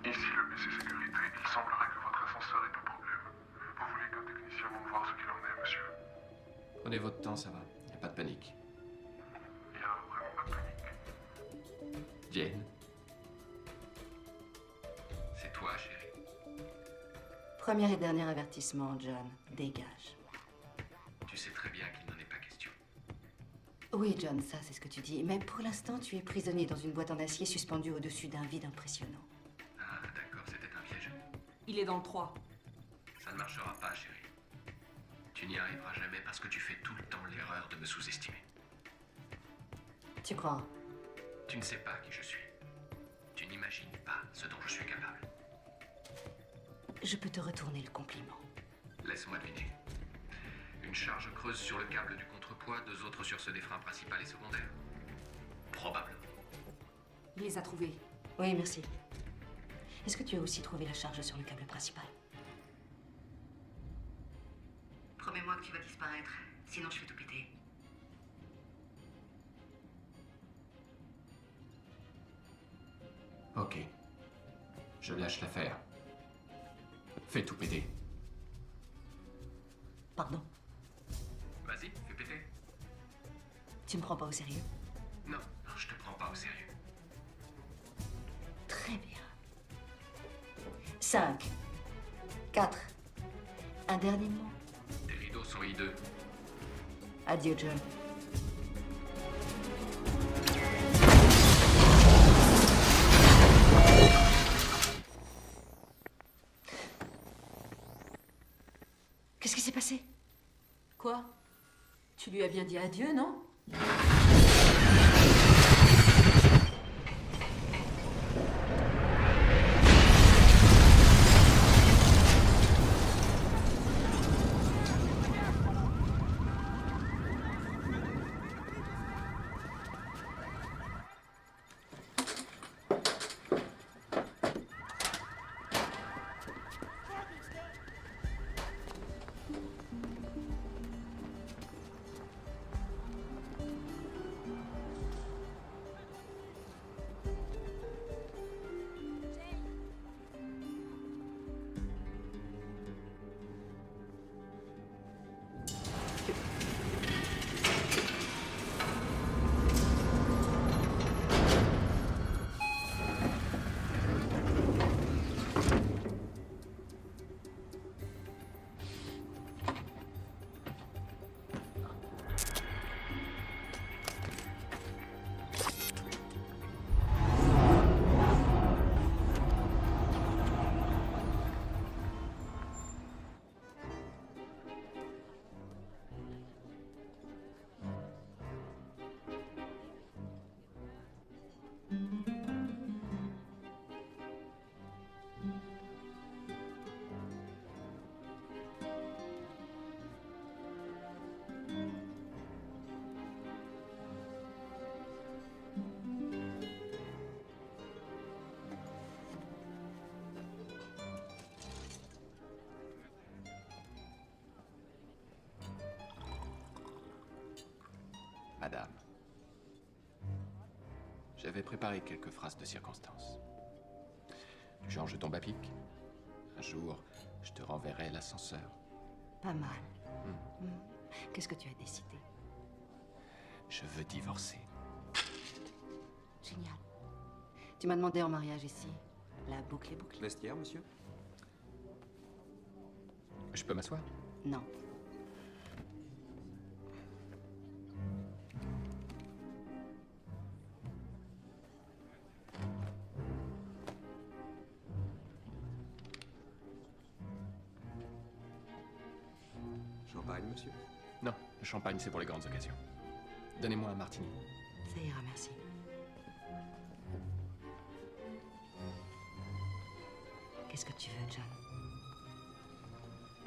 Ici le BC Sécurité, il semblerait que votre ascenseur ait un problème. Vous voulez qu'un technicien vienne voir ce qu'il en est, monsieur? Prenez votre temps, ça va. Y a pas de panique. Il y a vraiment pas de panique. Jane. C'est toi, chérie. Premier et dernier avertissement, John. Dégage. Tu sais très bien qu'il n'en est pas question. Oui, John, ça, c'est ce que tu dis. Mais pour l'instant, tu es prisonnier dans une boîte en acier suspendue au-dessus d'un vide impressionnant. Ah, Il est dans le 3. Ça ne marchera pas, chérie. Tu n'y arriveras jamais parce que tu fais tout le temps l'erreur de me sous-estimer. Tu crois? Tu ne sais pas qui je suis. Tu n'imagines pas ce dont je suis capable. Je peux te retourner le compliment. Laisse-moi deviner. Une charge creuse sur le câble du contrepoids, 2 autres sur ceux des freins principal et secondaire. Probablement. Il les a trouvés. Oui, merci. Est-ce que tu as aussi trouvé la charge sur le câble principal? Promets-moi que tu vas disparaître, sinon je vais tout péter. Ok. Je lâche l'affaire. Fais tout péter. Pardon? Vas-y, fais péter. Tu me prends pas au sérieux? Non, non, je te prends pas au sérieux. Très bien. 5, 4, un dernier mot. Tes rideaux sont hideux. Adieu, John. Qu'est-ce qui s'est passé? Quoi? Tu lui as bien dit adieu, non? Madame, j'avais préparé quelques phrases de circonstance. Du genre, je tombe à pic. Un jour, je te renverrai l'ascenseur. Pas mal. Qu'est-ce que tu as décidé? Je veux divorcer. Génial. Tu m'as demandé en mariage ici. La boucle est bouclée. Vestiaire, monsieur? Je peux m'asseoir? Non. Champagne, monsieur? Non, le champagne, c'est pour les grandes occasions. Donnez-moi un martini. Ça ira, merci. Qu'est-ce que tu veux, John?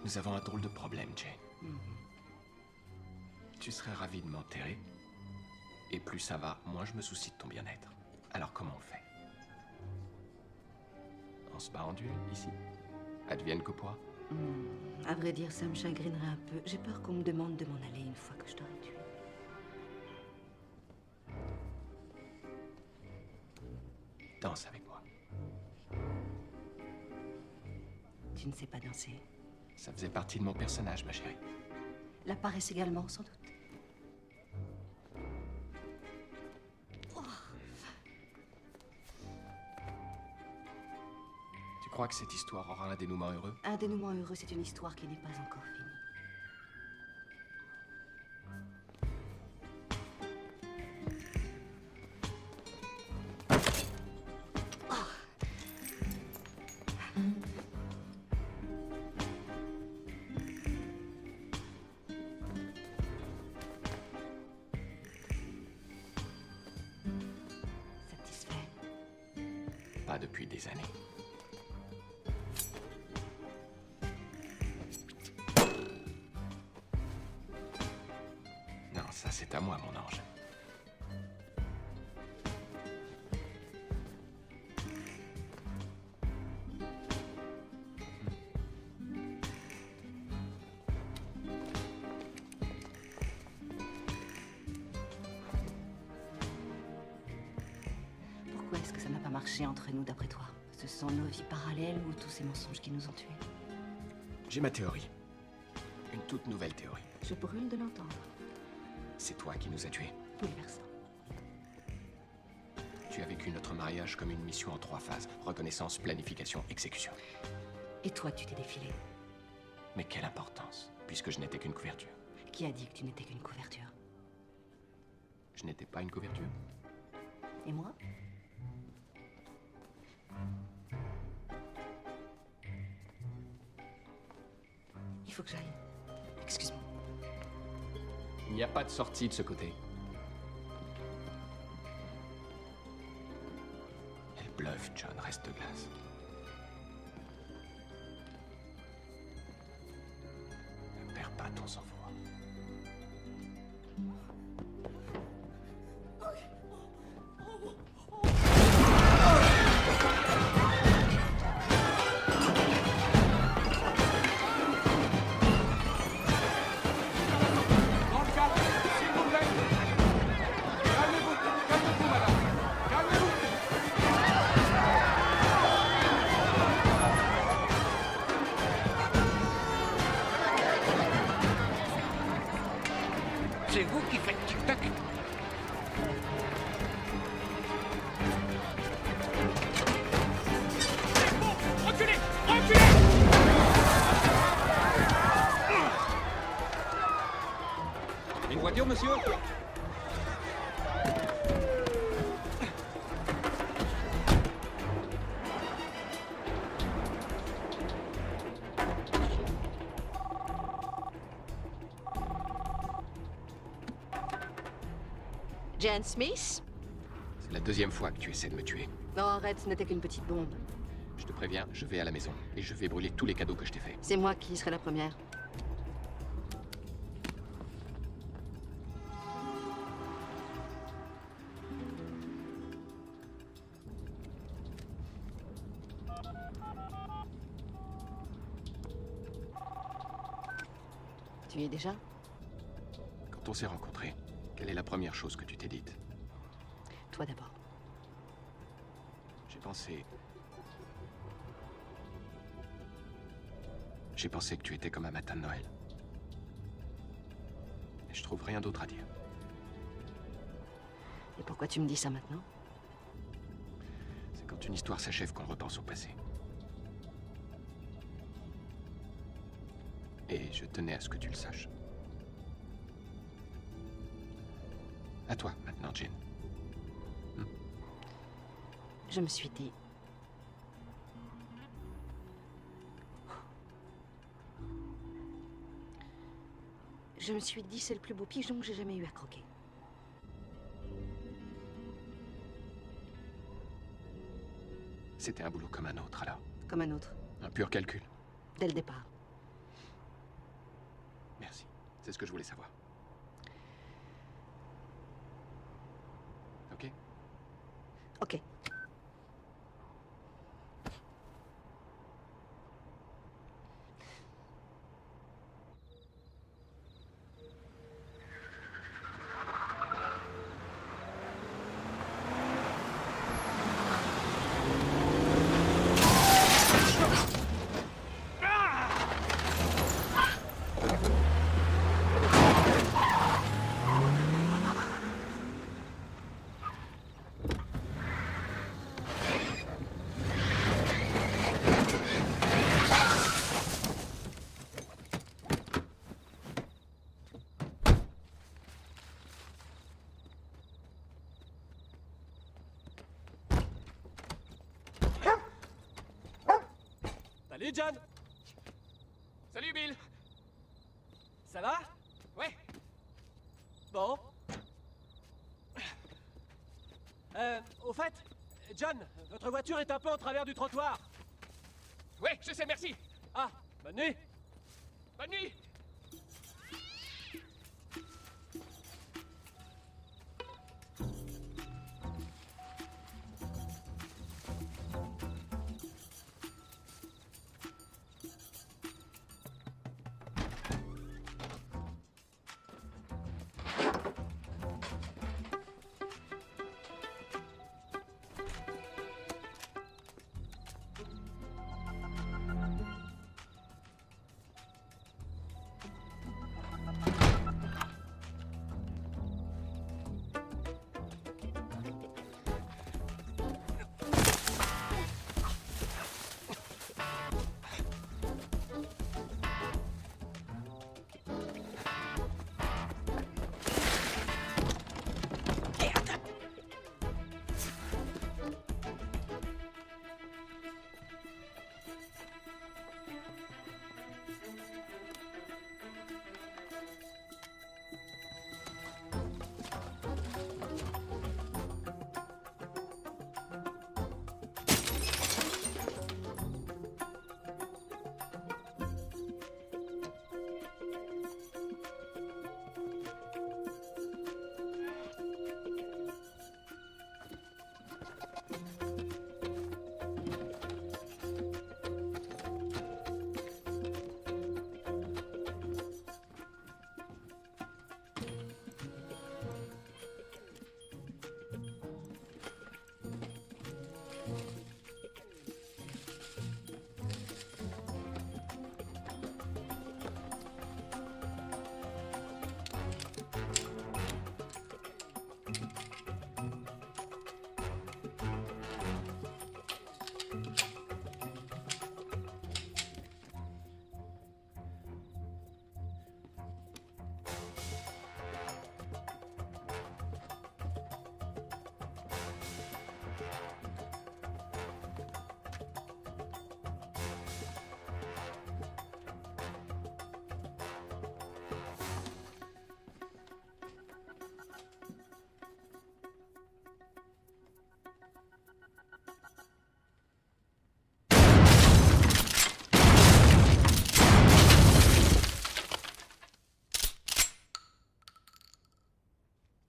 Nous avons un drôle de problème, Jane. Tu serais ravi de m'enterrer. Et plus ça va, moins je me soucie de ton bien-être. Alors comment on fait? On se bat en duel, ici? Advienne que pourra? À vrai dire, ça me chagrinerait un peu. J'ai peur qu'on me demande de m'en aller une fois que je t'aurai tué. Danse avec moi. Tu ne sais pas danser. Ça faisait partie de mon personnage, ma chérie. La paresse également, sans doute. Tu crois que cette histoire aura un dénouement heureux? Un dénouement heureux, c'est une histoire qui n'est pas encore finie. pas depuis des années. Non, ça c'est à moi, mon ange. Pourquoi est-ce que ça n'a pas marché entre nous, d'après toi? Ce sont nos vies parallèles ou tous ces mensonges qui nous ont tués? J'ai ma théorie. Une toute nouvelle théorie. Je brûle de l'entendre. C'est toi qui nous as tués. Bouleversant. Tu as vécu notre mariage comme une mission en 3 phases. Reconnaissance, planification, exécution. Et toi, tu t'es défilé. Mais quelle importance, puisque je n'étais qu'une couverture. Qui a dit que tu n'étais qu'une couverture? Je n'étais pas une couverture. Et moi? Il faut que j'aille. Excuse-moi. Il n'y a pas de sortie de ce côté. Elle bluffe, John, reste de glace. Ne perds pas ton sang-froid. C'est vous qui faites tic-tac. C'est bon. Reculez. Reculez. Une voiture, monsieur? Jan Smith? C'est la 2e fois que tu essaies de me tuer. Non, arrête, ce n'était qu'une petite bombe. Je te préviens, je vais à la maison. Et je vais brûler tous les cadeaux que je t'ai faits. C'est moi qui serai la première. Tu y es déjà? Quand on s'est rencontrés, quelle est la première chose que tu t'es dite? Toi d'abord. J'ai pensé... J'ai pensé que tu étais comme un matin de Noël. Et je trouve rien d'autre à dire. Et pourquoi tu me dis ça maintenant? C'est quand une histoire s'achève qu'on repense au passé. Et je tenais à ce que tu le saches. À toi, maintenant, Jane. Je me suis dit... Je me suis dit, c'est le plus beau pigeon que j'ai jamais eu à croquer. C'était un boulot comme un autre, alors. Comme un autre, Un pur calcul. dès le départ. Merci. C'est ce que je voulais savoir. Ok? Ok. Salut, John. Salut, Bill. Ça va? Ouais. Bon. Au fait, John, votre voiture est un peu en travers du trottoir. Ouais, je sais, merci. Ah, bonne nuit. Bonne nuit.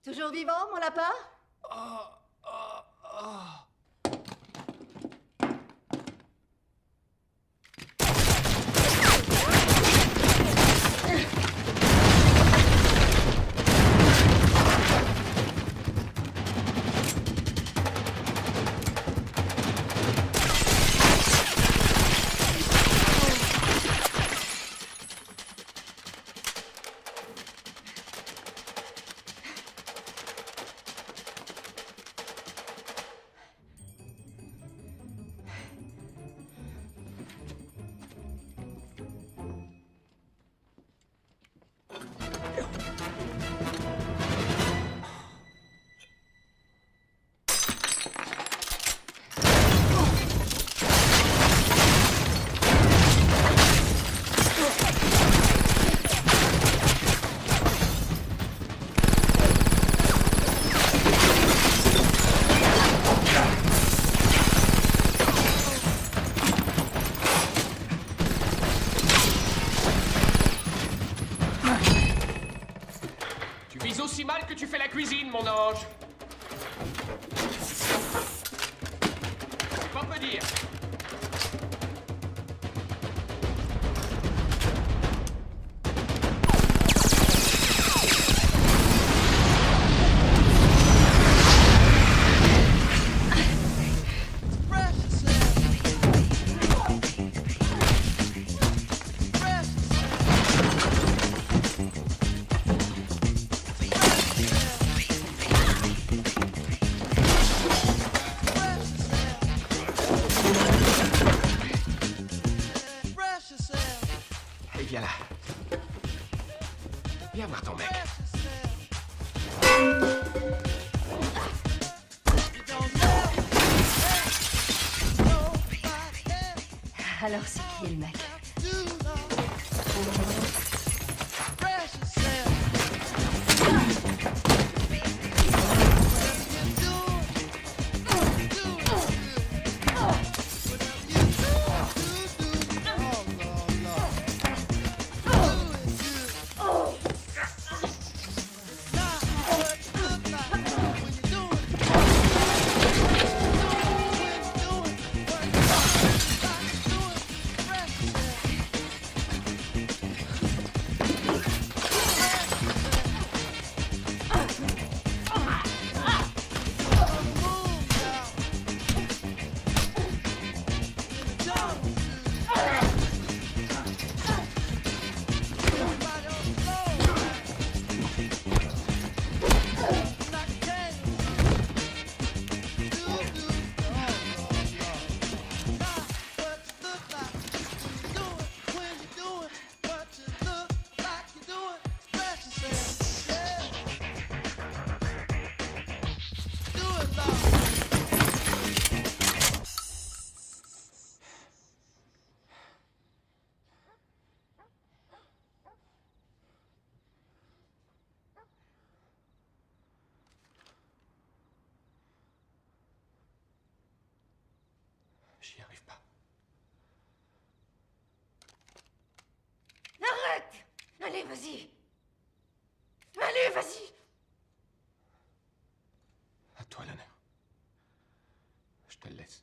Toujours vivant, mon lapin? Aussi mal que tu fais la cuisine, mon ange. C'est pas peu dire. Viens là. Viens voir ton mec. Alors c'est qui le mec? Allez, vas-y. Allez, vas-y. À toi l'honneur. Je te le laisse.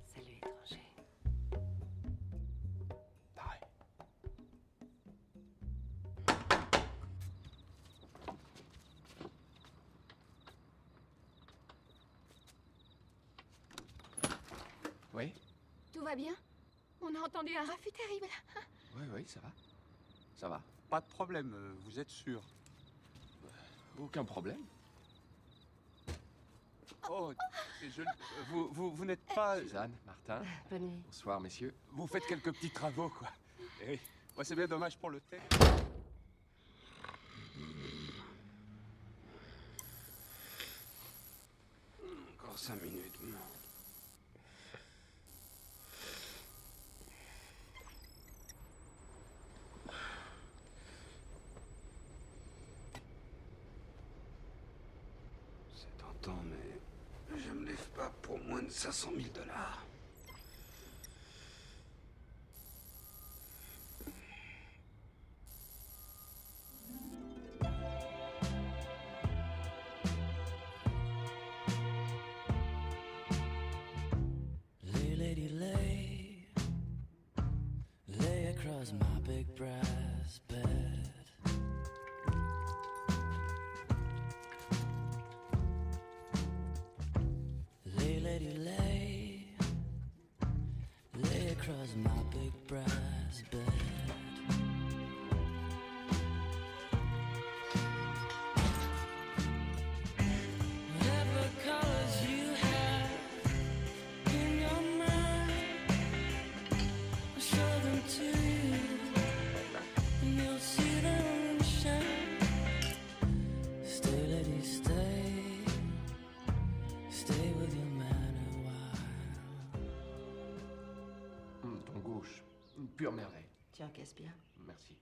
Salut, étranger. Pareil. Oui? Tout va bien? On a entendu un raffut terrible. Oui, oui, ça va. Ça va. Pas de problème, vous êtes sûr? Aucun problème. Oh, vous n'êtes pas... Suzanne, Martin. Bonne nuit. Bonsoir, messieurs. Vous faites quelques petits travaux, quoi. Eh oui, moi c'est bien dommage pour le thé. Encore 5 minutes. C'est tentant, mais je me lève pas pour moins de 500 000 $. Lay, lady, lay, lay across my big brass bed. Lay, lady, lay, lay across my big brass bed. Whatever colors you have in your mind, I'll show them to you, and you'll see them shine. Stay, lady, stay, stay with your man a while. Ton gauche. Une pure merveille. Tu encaisses bien. Merci.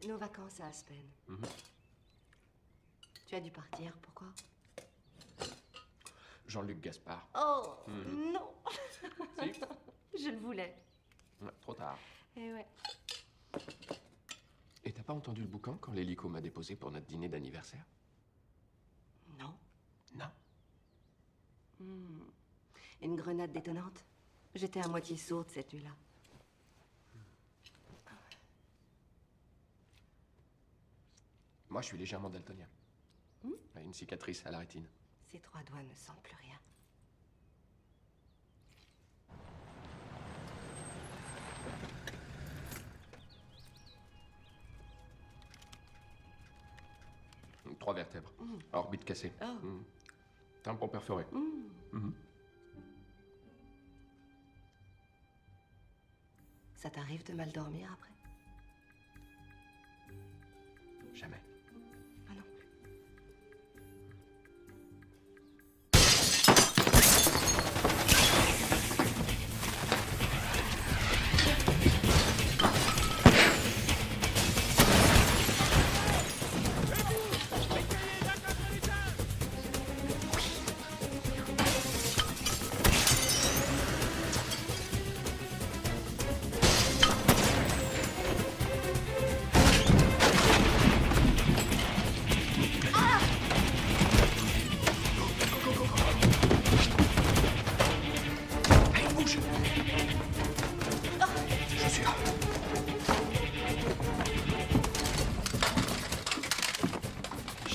Nos vacances à Aspen. Tu as dû partir, pourquoi? Jean-Luc Gaspard. Oh, Mhm. non. Si. Je le voulais. Ouais, trop tard. Eh ouais. Et t'as pas entendu le boucan quand l'hélico m'a déposé pour notre dîner d'anniversaire? Non. Non. Une grenade détonnante. J'étais à moitié sourde cette nuit-là. Moi, je suis légèrement daltonien. Une cicatrice à la rétine. Ces 3 doigts ne sentent plus rien. Trois vertèbres. Orbite cassée. Tympan perforé. Ça t'arrive de mal dormir après? Jamais. Ah non.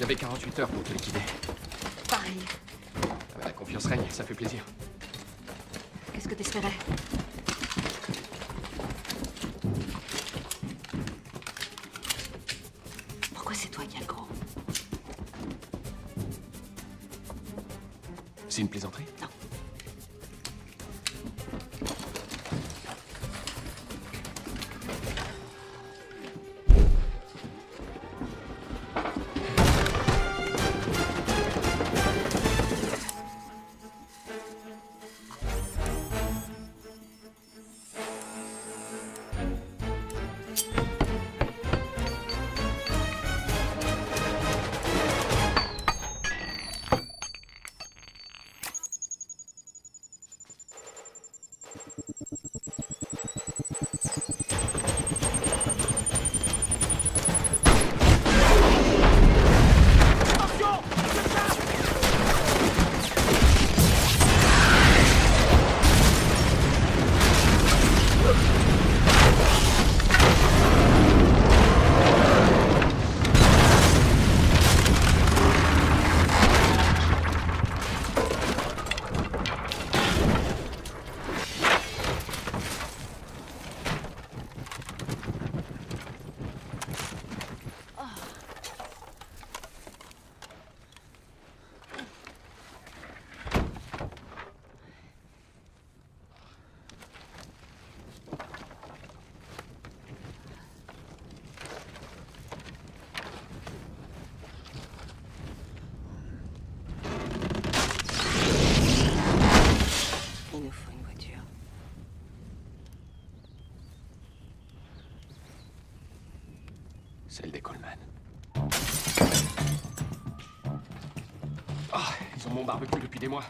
J'avais 48 heures pour te liquider. Pareil. Ah bah, la confiance règne, ça fait plaisir. Qu'est-ce que t'espérais? Pourquoi c'est toi qui as le gros? C'est une plaisanterie? Non. Il nous faut une voiture. Celle des Coleman. Oh, ils ont mon barbecue depuis des mois.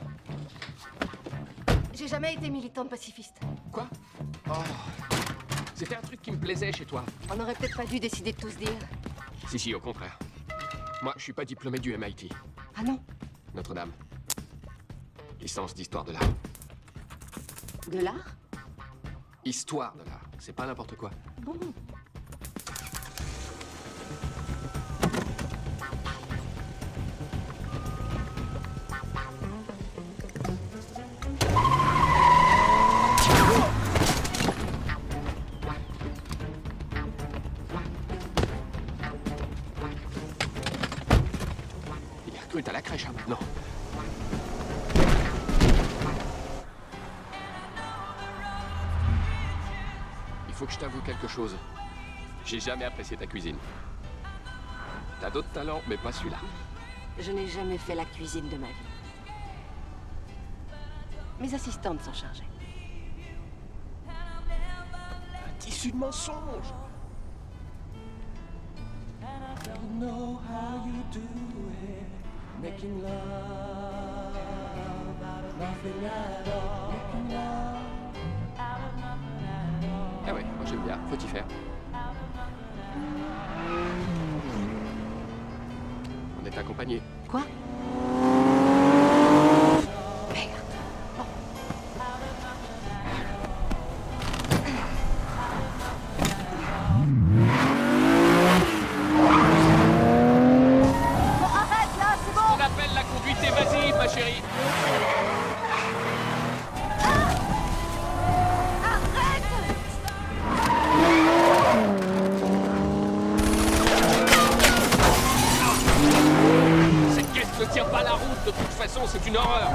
J'ai jamais été militante pacifiste. Quoi? Oh, c'était un truc qui me plaisait chez toi. On n'aurait peut-être pas dû décider de tout se dire. Si, au contraire. Moi, je suis pas diplômé du MIT. Ah non? Notre-Dame. Licence d'histoire de l'art. De l'art? Histoire de l'art. C'est pas n'importe quoi. Bon. Il est recrute à la crèche, hein, maintenant. Il faut que je t'avoue quelque chose. J'ai jamais apprécié ta cuisine. T'as d'autres talents, mais pas celui-là. Je n'ai jamais fait la cuisine de ma vie. Mes assistantes s'en chargeaient. Un tissu de mensonges. Making love out of nothing at all. Making love out of nothing at all. Ah ouais, moi j'aime bien. Faut y faire. On est accompagnés. Quoi? On appelle la conduite évasive, ma chérie. Cette caisse ne tient pas la route, de toute façon, c'est une horreur.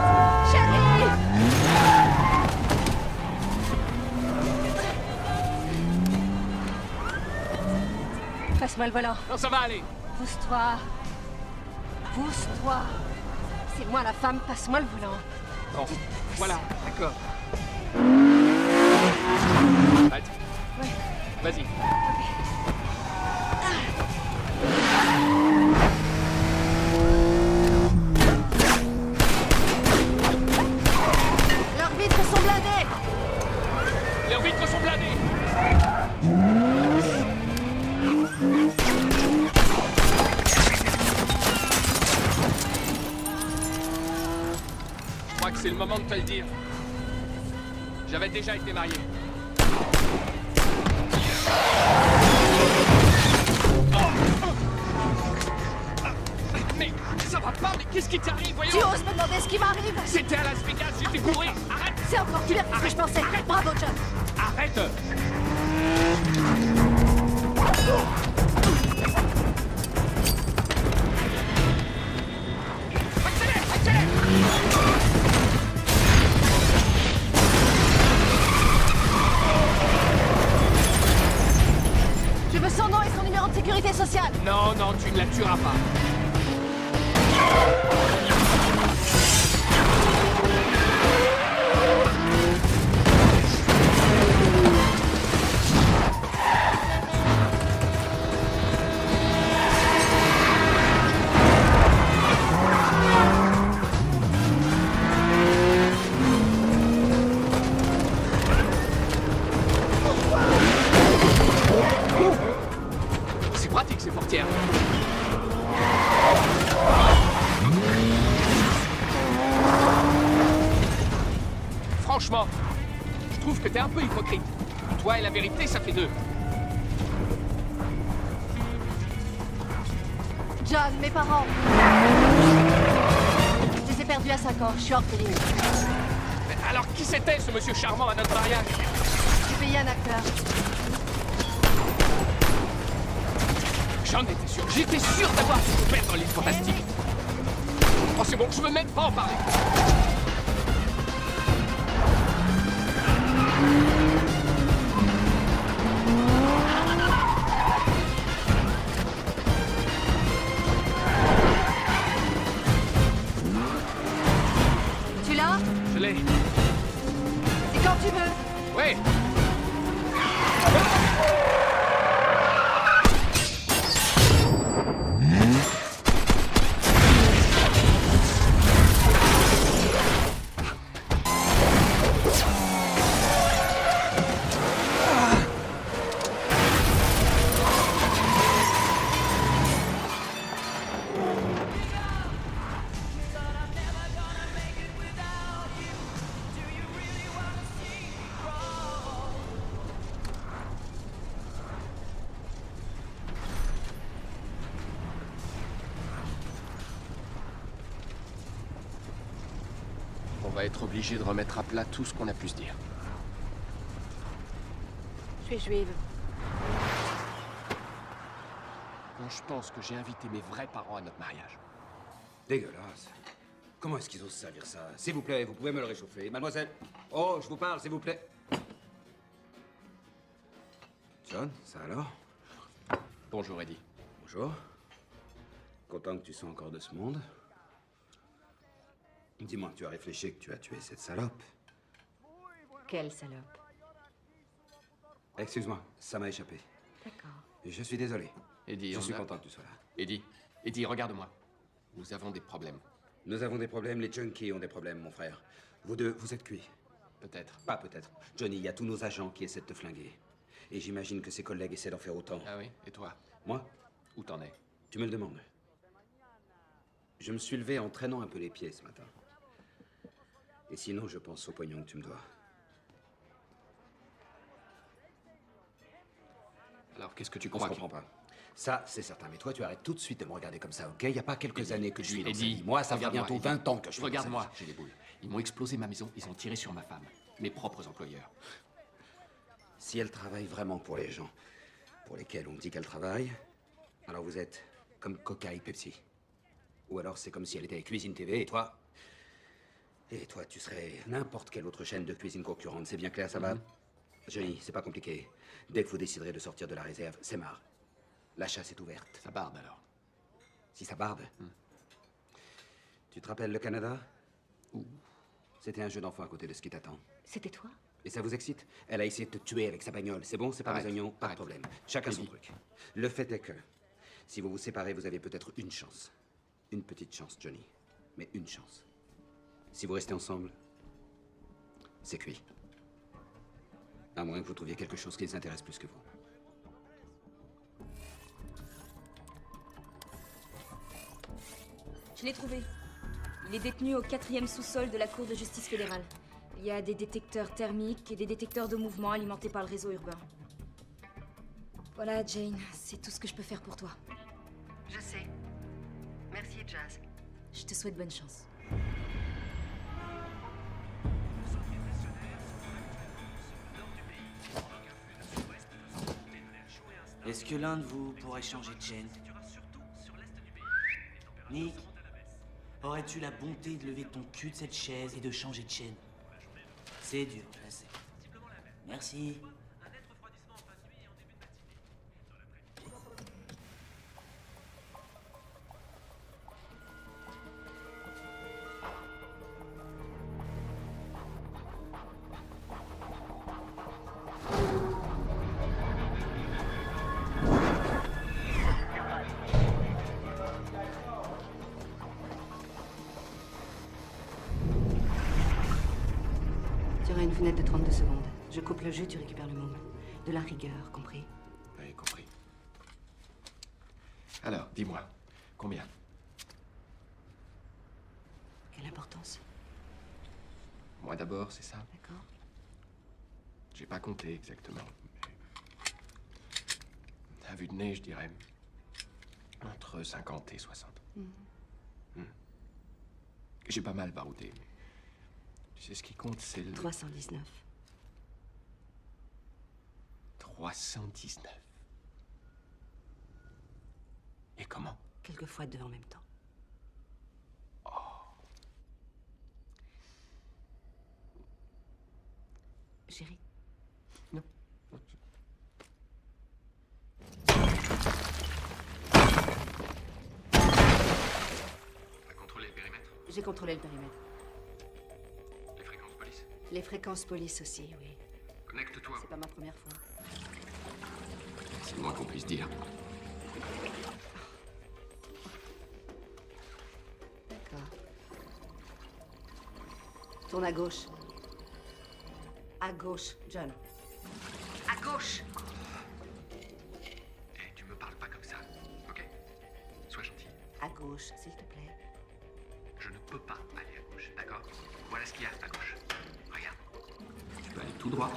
Passe-moi le volant. Non, ça va aller. Pousse-toi. Pousse-toi. C'est moi la femme, passe-moi le volant. Bon, voilà, d'accord. Arrête. Ouais. Vas-y. Leurs vitres sont blindées. Leurs vitres sont blindées. Je crois que c'est le moment de te le dire. J'avais déjà été marié. Tu oses me demander ce qui m'arrive? C'était à Las Vegas, j'étais bourré. Arrête. C'est encore pire que ce que je pensais. Bravo, John. Arrête. Je veux son nom et son numéro de sécurité sociale. Non, non, tu ne la tueras pas. C'est pratique ces portières. Franchement, je trouve que t'es un peu hypocrite. Toi et la vérité, ça fait deux. John, mes parents. Je les ai perdus à 5 ans. Je suis orpheline. Mais alors, qui c'était ce monsieur charmant à notre mariage? J'ai payé un acteur. J'en étais sûr. J'étais sûr d'avoir ce père dans l'île fantastique. Oh, c'est bon, je veux même pas en parler. Tu l'as? Je l'ai. C'est quand tu veux. Oui. On va être obligé de remettre à plat tout ce qu'on a pu se dire. Je suis juive. Quand je pense que j'ai invité mes vrais parents à notre mariage. Dégueulasse. Comment est-ce qu'ils osent servir ça? S'il vous plaît, vous pouvez me le réchauffer. Mademoiselle. Oh, je vous parle, s'il vous plaît. John, ça alors? Bonjour, Eddie. Bonjour. Content que tu sois encore de ce monde. Dis-moi, tu as réfléchi que tu as tué cette salope? Quelle salope. Excuse-moi, ça m'a échappé. D'accord. Je suis désolé. Eddie, Je on suis a- content que tu sois là. Eddie, regarde-moi. Nous avons des problèmes. Nous avons des problèmes, les junkies ont des problèmes, mon frère. Vous deux, vous êtes cuits. Peut-être. Pas peut-être. Johnny, il y a tous nos agents qui essaient de te flinguer. Et j'imagine que ses collègues essaient d'en faire autant. Ah oui? Et toi? Moi? Où t'en es? Tu me le demandes. Je me suis levé en traînant un peu les pieds ce matin. Et sinon, je pense au pognon que tu me dois. Alors, qu'est-ce que tu On crois se comprend pas. Ça, c'est certain. Mais toi, tu arrêtes tout de suite de me regarder comme ça, ok? Il n'y a pas quelques années que je suis dans cette vie. Moi, ça fait regarde-moi, bientôt Eddie. 20 ans que je suis dans Regarde-moi, cette vie. j'ai les boules. Ils m'ont explosé ma maison, ils ont tiré sur ma femme. Mes propres employeurs. Si elle travaille vraiment pour les gens pour lesquels on dit qu'elle travaille, alors vous êtes comme Coca et Pepsi. Ou alors c'est comme si elle était Cuisine TV et toi... Et toi, tu serais n'importe quelle autre chaîne de cuisine concurrente. C'est bien clair, ça va? Johnny, c'est pas compliqué. Dès que vous déciderez de sortir de la réserve, c'est marre. La chasse est ouverte. Ça barde alors. Si ça barde. Tu te rappelles le Canada? C'était un jeu d'enfant à côté de ce qui t'attend. C'était toi? Et ça vous excite? Elle a essayé de te tuer avec sa bagnole. C'est bon, c'est pas Arrête. des oignons, pas de problème. Chacun son truc. Le fait est que, si vous vous séparez, vous avez peut-être une chance. Une petite chance, Johnny. Mais une chance. Si vous restez ensemble, c'est cuit. À moins que vous trouviez quelque chose qui les intéresse plus que vous. Je l'ai trouvé. Il est détenu au 4e sous-sol de la Cour de justice fédérale. Il y a des détecteurs thermiques et des détecteurs de mouvement alimentés par le réseau urbain. Voilà, Jane, c'est tout ce que je peux faire pour toi. Je sais. Merci, Jazz. Je te souhaite bonne chance. Est-ce que l'un de vous pourrait changer de chaîne? Nick, aurais-tu la bonté de lever ton cul de cette chaise et de changer de chaîne? C'est dur, je sais. Merci. Tu auras une fenêtre de 32 secondes. Je coupe le jus, tu récupères le môme. De la rigueur, compris? Oui, compris. Alors, dis-moi, combien? Quelle importance? Moi d'abord, c'est ça? D'accord. J'ai pas compté exactement. Mais... à vue de nez, je dirais... entre 50 et 60. J'ai pas mal baroudé, mais... tu sais, ce qui compte, c'est le... 319. 319. Et comment? Quelquefois deux en même temps. Chérie? Non. T'as contrôlé le périmètre? J'ai contrôlé le périmètre. Les fréquences police? Les fréquences police aussi, oui. Connecte-toi. C'est pas ma première fois. C'est le moins qu'on puisse dire. D'accord. Tourne à gauche. À gauche, John. À gauche. Et tu me parles pas comme ça, ok? Sois gentil. À gauche, s'il te plaît. Je ne peux pas aller à gauche, d'accord? Voilà ce qu'il y a à gauche. Regarde. Tu peux aller tout droit,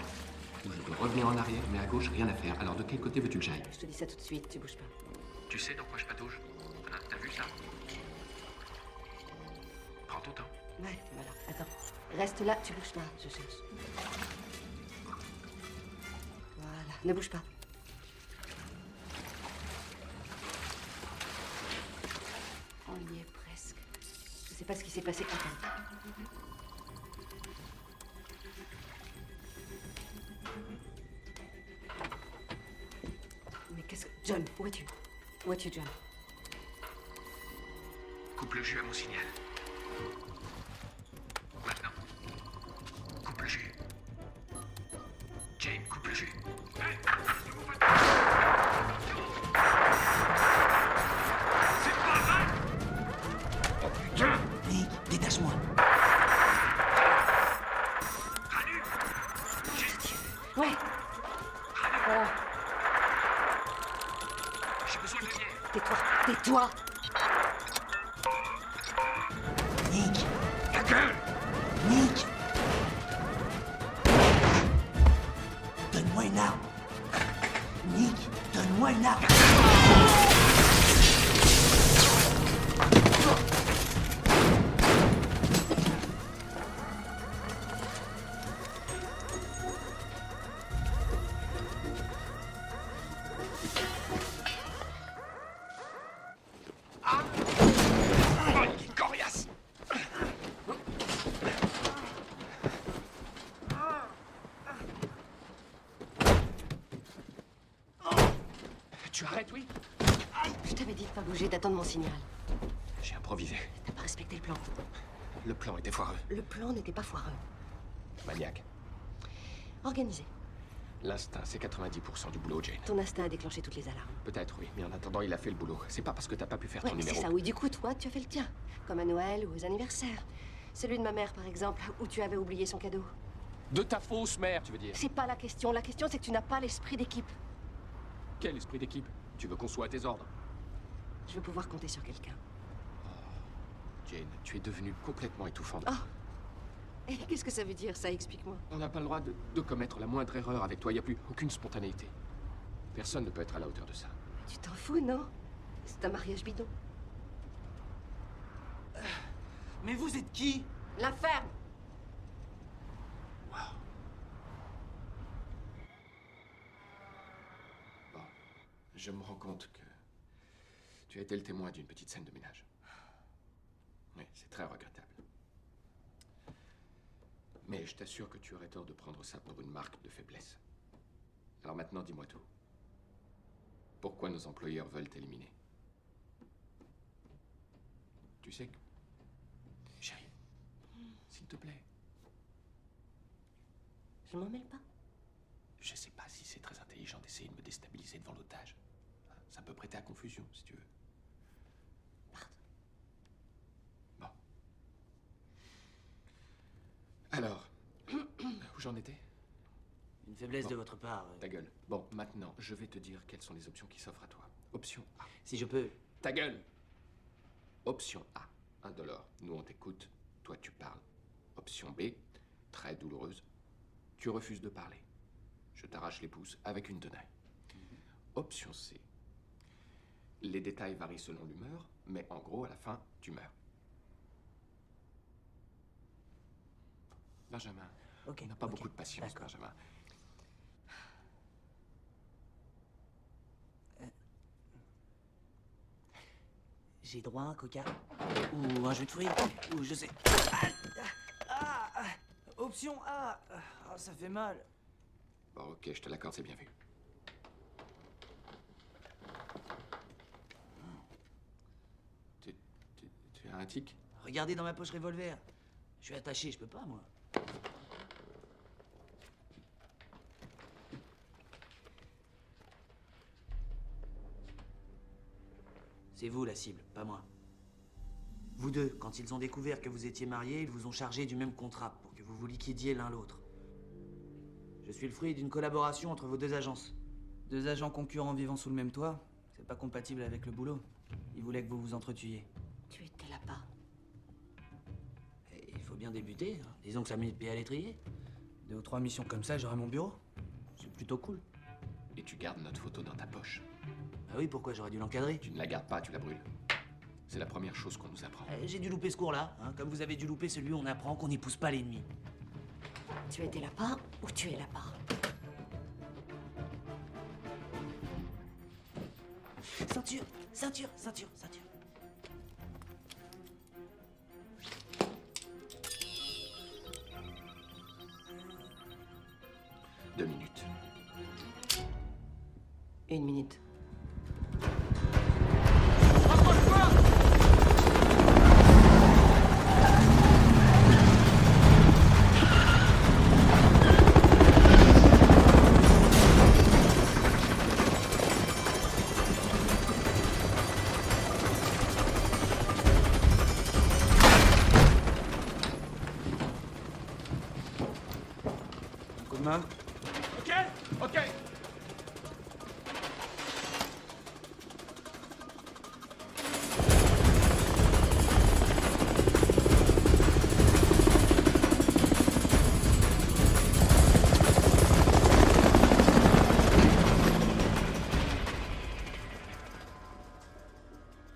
ou je peux revenir en arrière, mais à gauche, rien à faire. Alors de quel côté veux-tu que j'aille? Je te dis ça tout de suite, tu bouges pas. Tu sais dans quoi je patauge? Hein, t'as vu ça? Prends ton temps. Ouais, voilà. Attends. Reste là, tu bouges pas, je cherche. Voilà, ne bouge pas. On y est presque. Je sais pas ce qui s'est passé. Attends. Mais qu'est-ce que... John, où es-tu? Où es-tu, John? Coupe le jus à mon signal. Maintenant. Coupe le jus. Jane, coupe le jus. C'est pas vrai! Oh putain! Nick, détache-moi. Rallume! Ouais. Voilà. J'ai besoin de lumière. Tais-toi, tais-toi. Nick. Ta gueule! Nick. Donne-moi une arme. Nick, donne-moi une arme. Oh, il est coriace! Tu arrêtes, oui? Je t'avais dit de pas bouger, d'attendre mon signal. J'ai improvisé. T'as pas respecté le plan. Le plan était foireux. Le plan n'était pas foireux. Maniaque. Organisé. L'instinct, c'est 90% du boulot, Jane. Ton instinct a déclenché toutes les alarmes. Peut-être, oui, mais en attendant, il a fait le boulot. C'est pas parce que t'as pas pu faire Ouais, ton c'est numéro. ça, oui. Du coup, toi, tu as fait le tien. Comme à Noël ou aux anniversaires. Celui de ma mère, par exemple, où tu avais oublié son cadeau. De ta fausse mère, tu veux dire? C'est pas la question. La question, c'est que tu n'as pas l'esprit d'équipe. Quel esprit d'équipe? Tu veux qu'on soit à tes ordres? Je veux pouvoir compter sur quelqu'un. Jane, tu es devenue complètement étouffante. Oh. Et qu'est-ce que ça veut dire, ça? Explique-moi. On n'a pas le droit de commettre la moindre erreur avec toi. Il n'y a plus aucune spontanéité. Personne ne peut être à la hauteur de ça. Tu t'en fous, non? C'est un mariage bidon. Mais vous êtes qui? La ferme. Je me rends compte que tu as été le témoin d'une petite scène de ménage. Oui, c'est très regrettable. Mais je t'assure que tu aurais tort de prendre ça pour une marque de faiblesse. Alors maintenant, dis-moi tout. Pourquoi nos employeurs veulent t'éliminer? Tu sais que... Chérie, s'il te plaît. Je m'en mêle pas. Je sais pas si c'est très intelligent d'essayer de me déstabiliser devant l'otage. Ça peut prêter à confusion, si tu veux. Bon. Alors, où j'en étais? Une faiblesse de votre part. Ta gueule. Bon, maintenant, je vais te dire quelles sont les options qui s'offrent à toi. Option A. Si je peux... Ta gueule! Option A. Indolore. Nous, on t'écoute. Toi, tu parles. Option B. Très douloureuse. Tu refuses de parler. Je t'arrache les pouces avec une tenaille. Option C. Les détails varient selon l'humeur, mais en gros, à la fin, tu meurs. Benjamin, on n'a pas beaucoup de patience, Benjamin. J'ai droit à un coca? Ou un jus de fruits? Ou je sais... Option A. Ah, ça fait mal. Bon, ok, je te l'accorde, c'est bien vu. Tu as un tic? Regardez dans ma poche revolver. Je suis attaché, je peux pas, moi. C'est vous la cible, pas moi. Vous deux, quand ils ont découvert que vous étiez mariés, ils vous ont chargé du même contrat pour que vous vous liquidiez l'un l'autre. Je suis le fruit d'une collaboration entre vos deux agences. Deux agents concurrents vivant sous le même toit, c'est pas compatible avec le boulot. Ils voulaient que vous vous entretuiez. Tu étais là-bas. Et il faut bien débuter, hein. Disons que ça a mis le pied à l'étrier. 2 ou 3 missions comme ça, j'aurai mon bureau. C'est plutôt cool. Et tu gardes notre photo dans ta poche. Ah oui, pourquoi j'aurais dû l'encadrer? Tu ne la gardes pas, tu la brûles. C'est la première chose qu'on nous apprend. J'ai dû louper ce cours-là, hein, comme vous avez dû louper celui où on apprend qu'on n'épouse pas l'ennemi. Tu étais là-bas ou tu es là-bas? Ceinture, ceinture, ceinture, ceinture. Deux minutes. 1 minute. Coup de main. Ok, ok.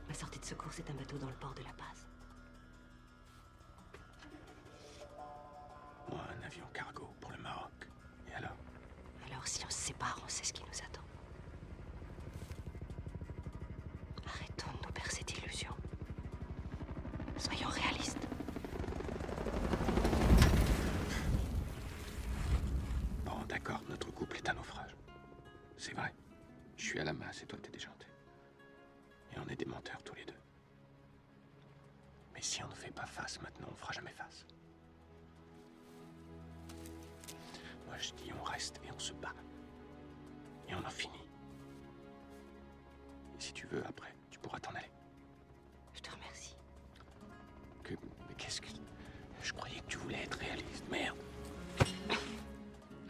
Ma sortie de secours, c'est un bateau dans le port de la base. Moi, un avion cargo pour le Maroc. Et alors? Alors, si on se sépare, on sait ce qui nous attend. Arrêtons de nous bercer d'illusions. Soyons réalistes. Bon, d'accord, notre couple est un naufrage. C'est vrai. Je suis à la masse et toi, t'es déjanté. Et on est des menteurs tous les deux. Mais si on ne fait pas face maintenant, on fera jamais face. Moi, je dis, on reste et on se bat. Et on en finit. Et si tu veux, après, tu pourras t'en aller. Je te remercie. Mais qu'est-ce que... Je croyais que tu voulais être réaliste. Merde.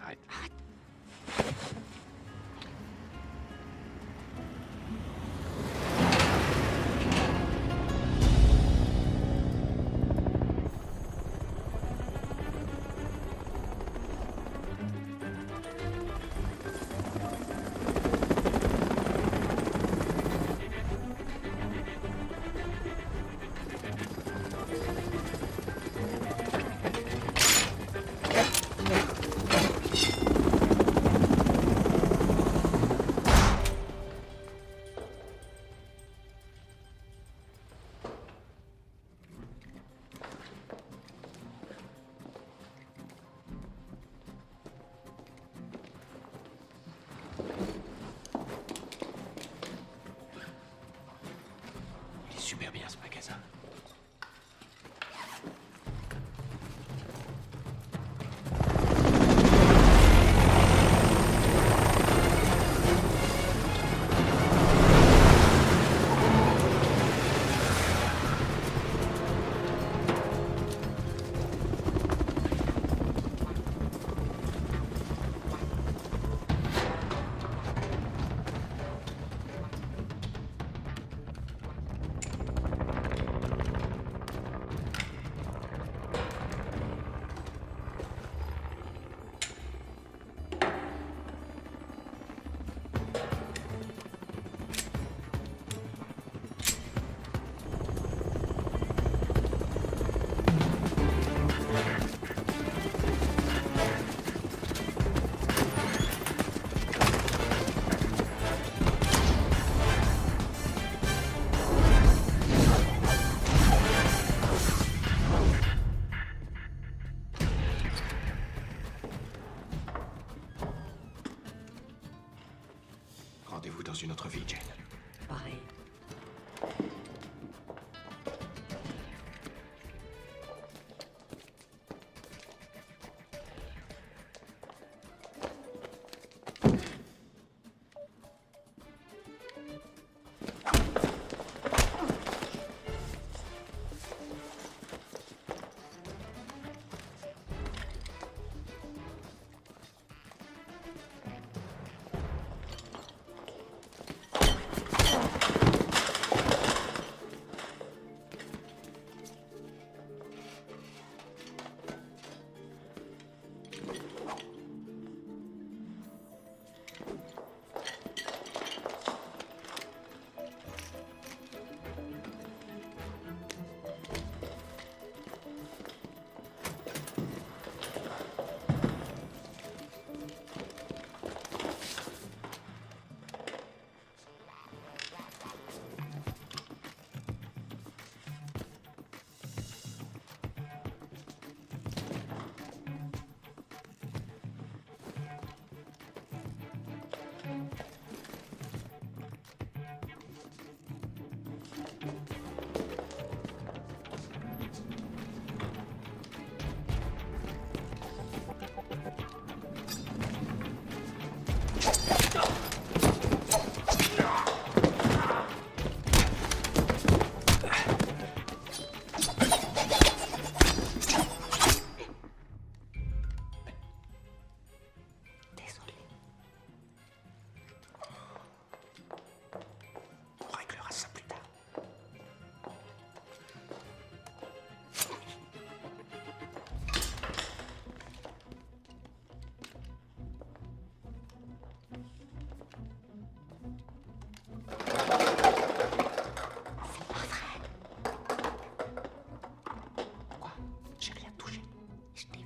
Arrête. On réglera ça plus tard. Quoi? J'ai rien touché. Je t'ai vu.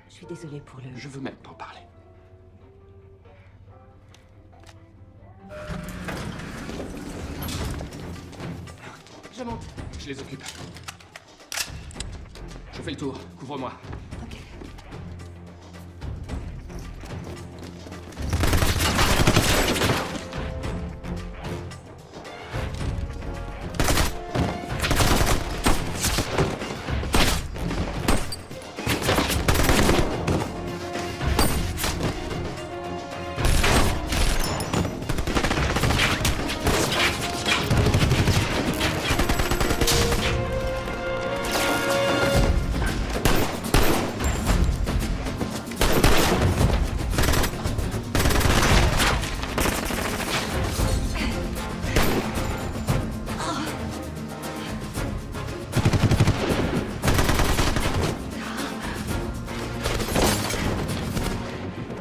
Je suis désolée pour le... Je veux même pas en parler. Je monte. Je les occupe. Je fais le tour. Couvre-moi.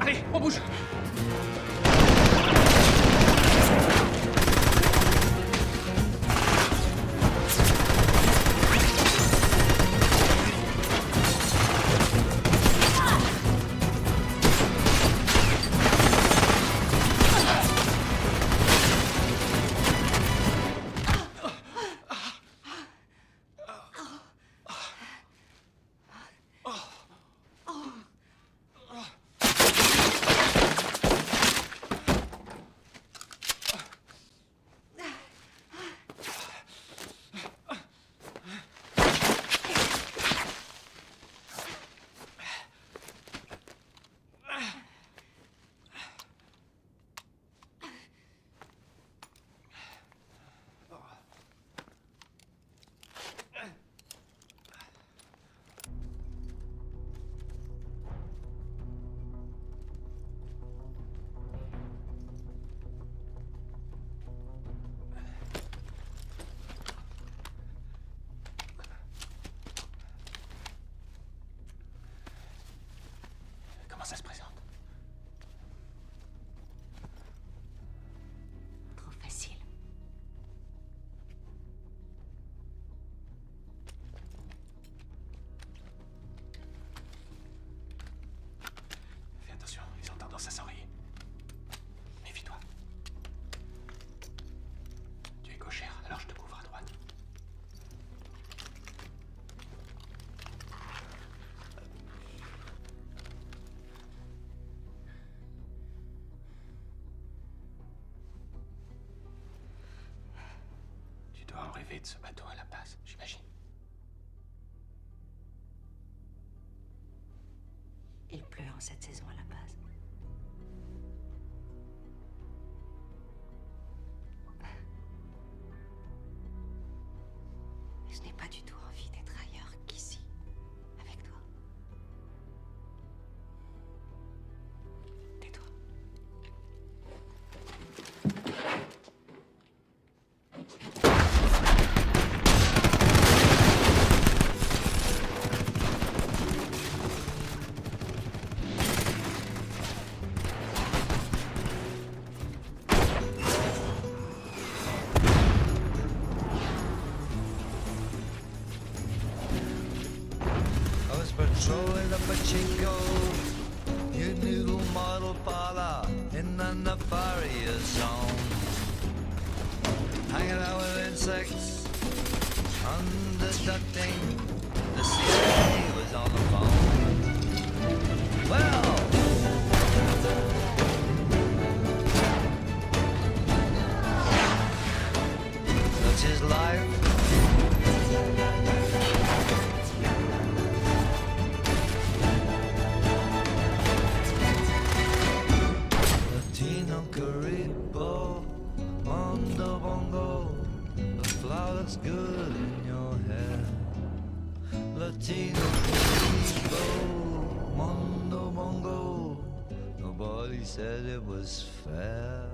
Allez, on bouge. Comment ça se présente? Trop facile. Fais attention, ils ont tendance à s'enrayer. Méfie-toi. Tu es gauchère, alors je te couvre à droite. Tu dois en rêver de ce bateau à la Paz, j'imagine. Il pleut en cette saison à la base. Je n'ai pas du tout envie d'être ailleurs qu'ici, avec toi. Tais-toi. pachinko, your noodle model parlor in the nefarious zone. Hanging out with insects, underducting, the CIA was on the phone. Well, such is life. Latino Caribe, Mondo Bongo, the flower looks good in your hair. Latino Caribe, Mondo Bongo, nobody said it was fair.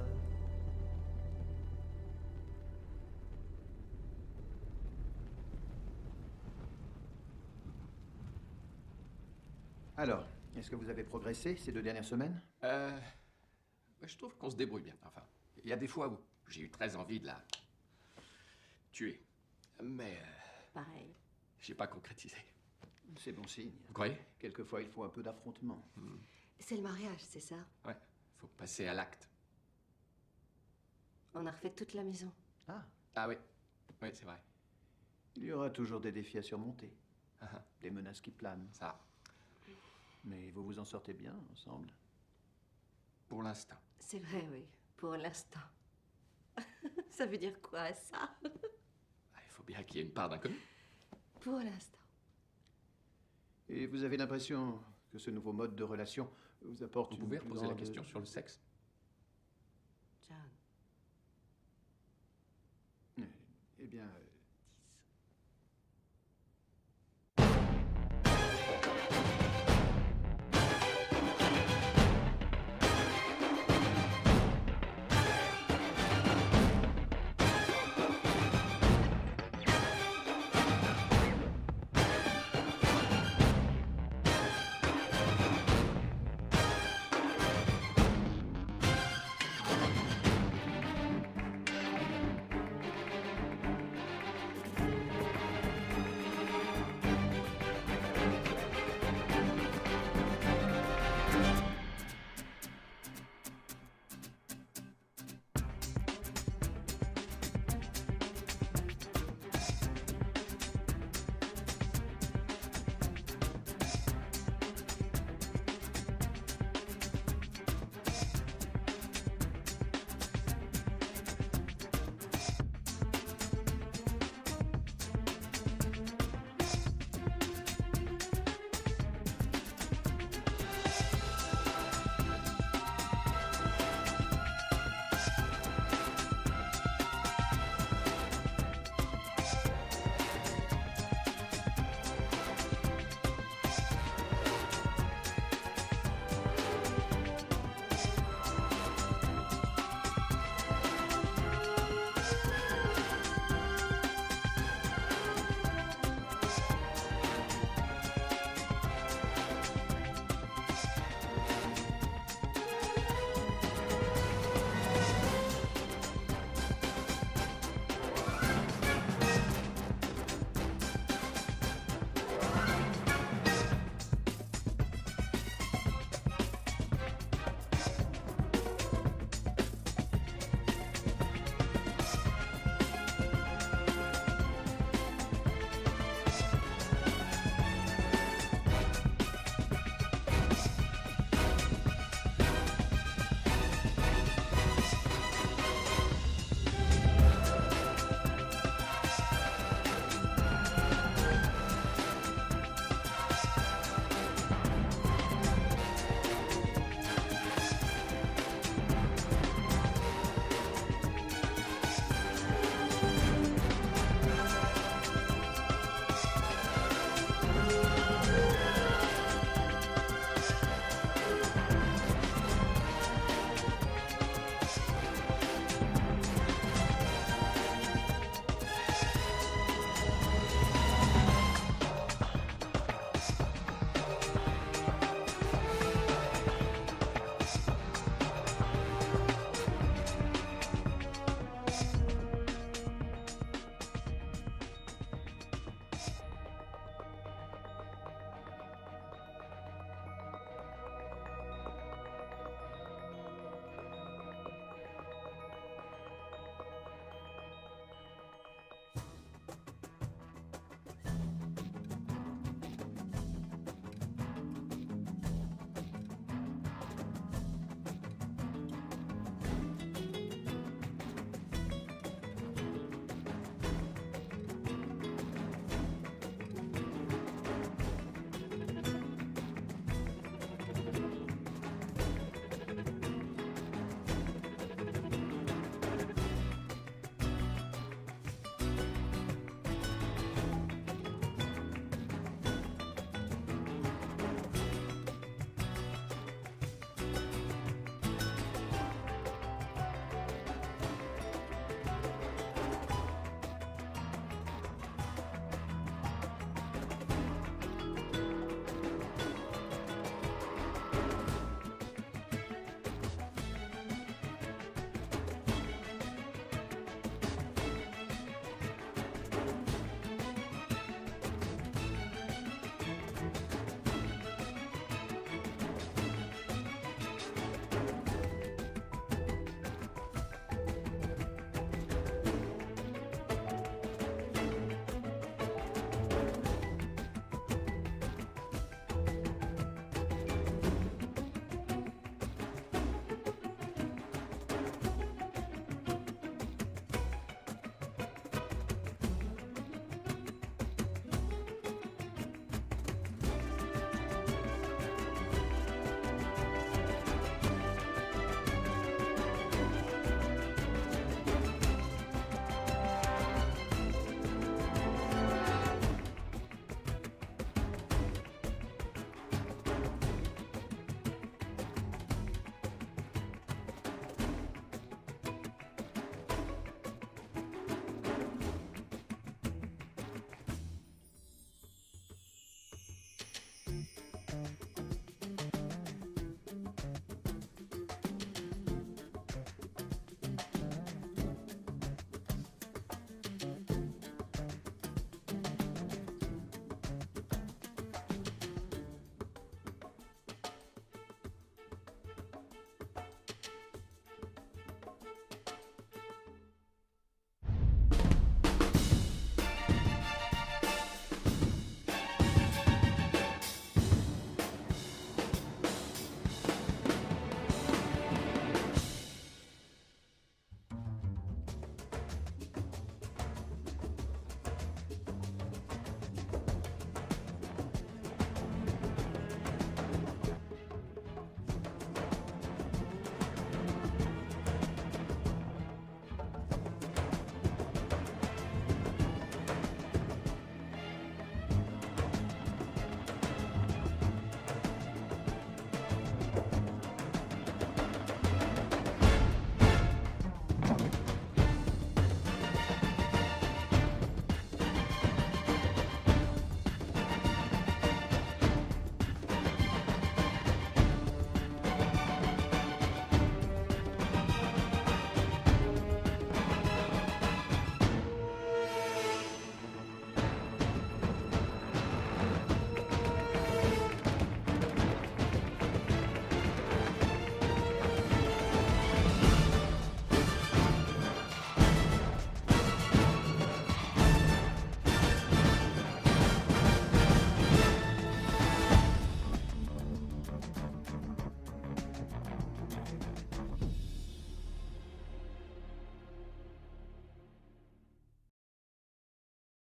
Alors, est-ce que vous avez progressé ces 2 dernières semaines? Je trouve qu'on se débrouille bien. Enfin, il y a des fois où j'ai eu très envie de la tuer. Mais Pareil. j'ai pas concrétisé. C'est bon signe. Vous croyez? Quelquefois, il faut un peu d'affrontement. C'est le mariage, c'est ça? Ouais, faut passer à l'acte. On a refait toute la maison. Ah oui, oui, c'est vrai. Il y aura toujours des défis à surmonter. Ah, Des menaces qui planent. Ça, Mais vous vous en sortez bien ensemble. pour l'instant. C'est vrai, oui. Pour l'instant. Ça veut dire quoi, ça? Il faut bien qu'il y ait une part d'inconnu. Pour l'instant. Et vous avez l'impression que ce nouveau mode de relation vous apporte Vous une pouvez plus reposer la grande- question sur le sexe? John. Eh bien,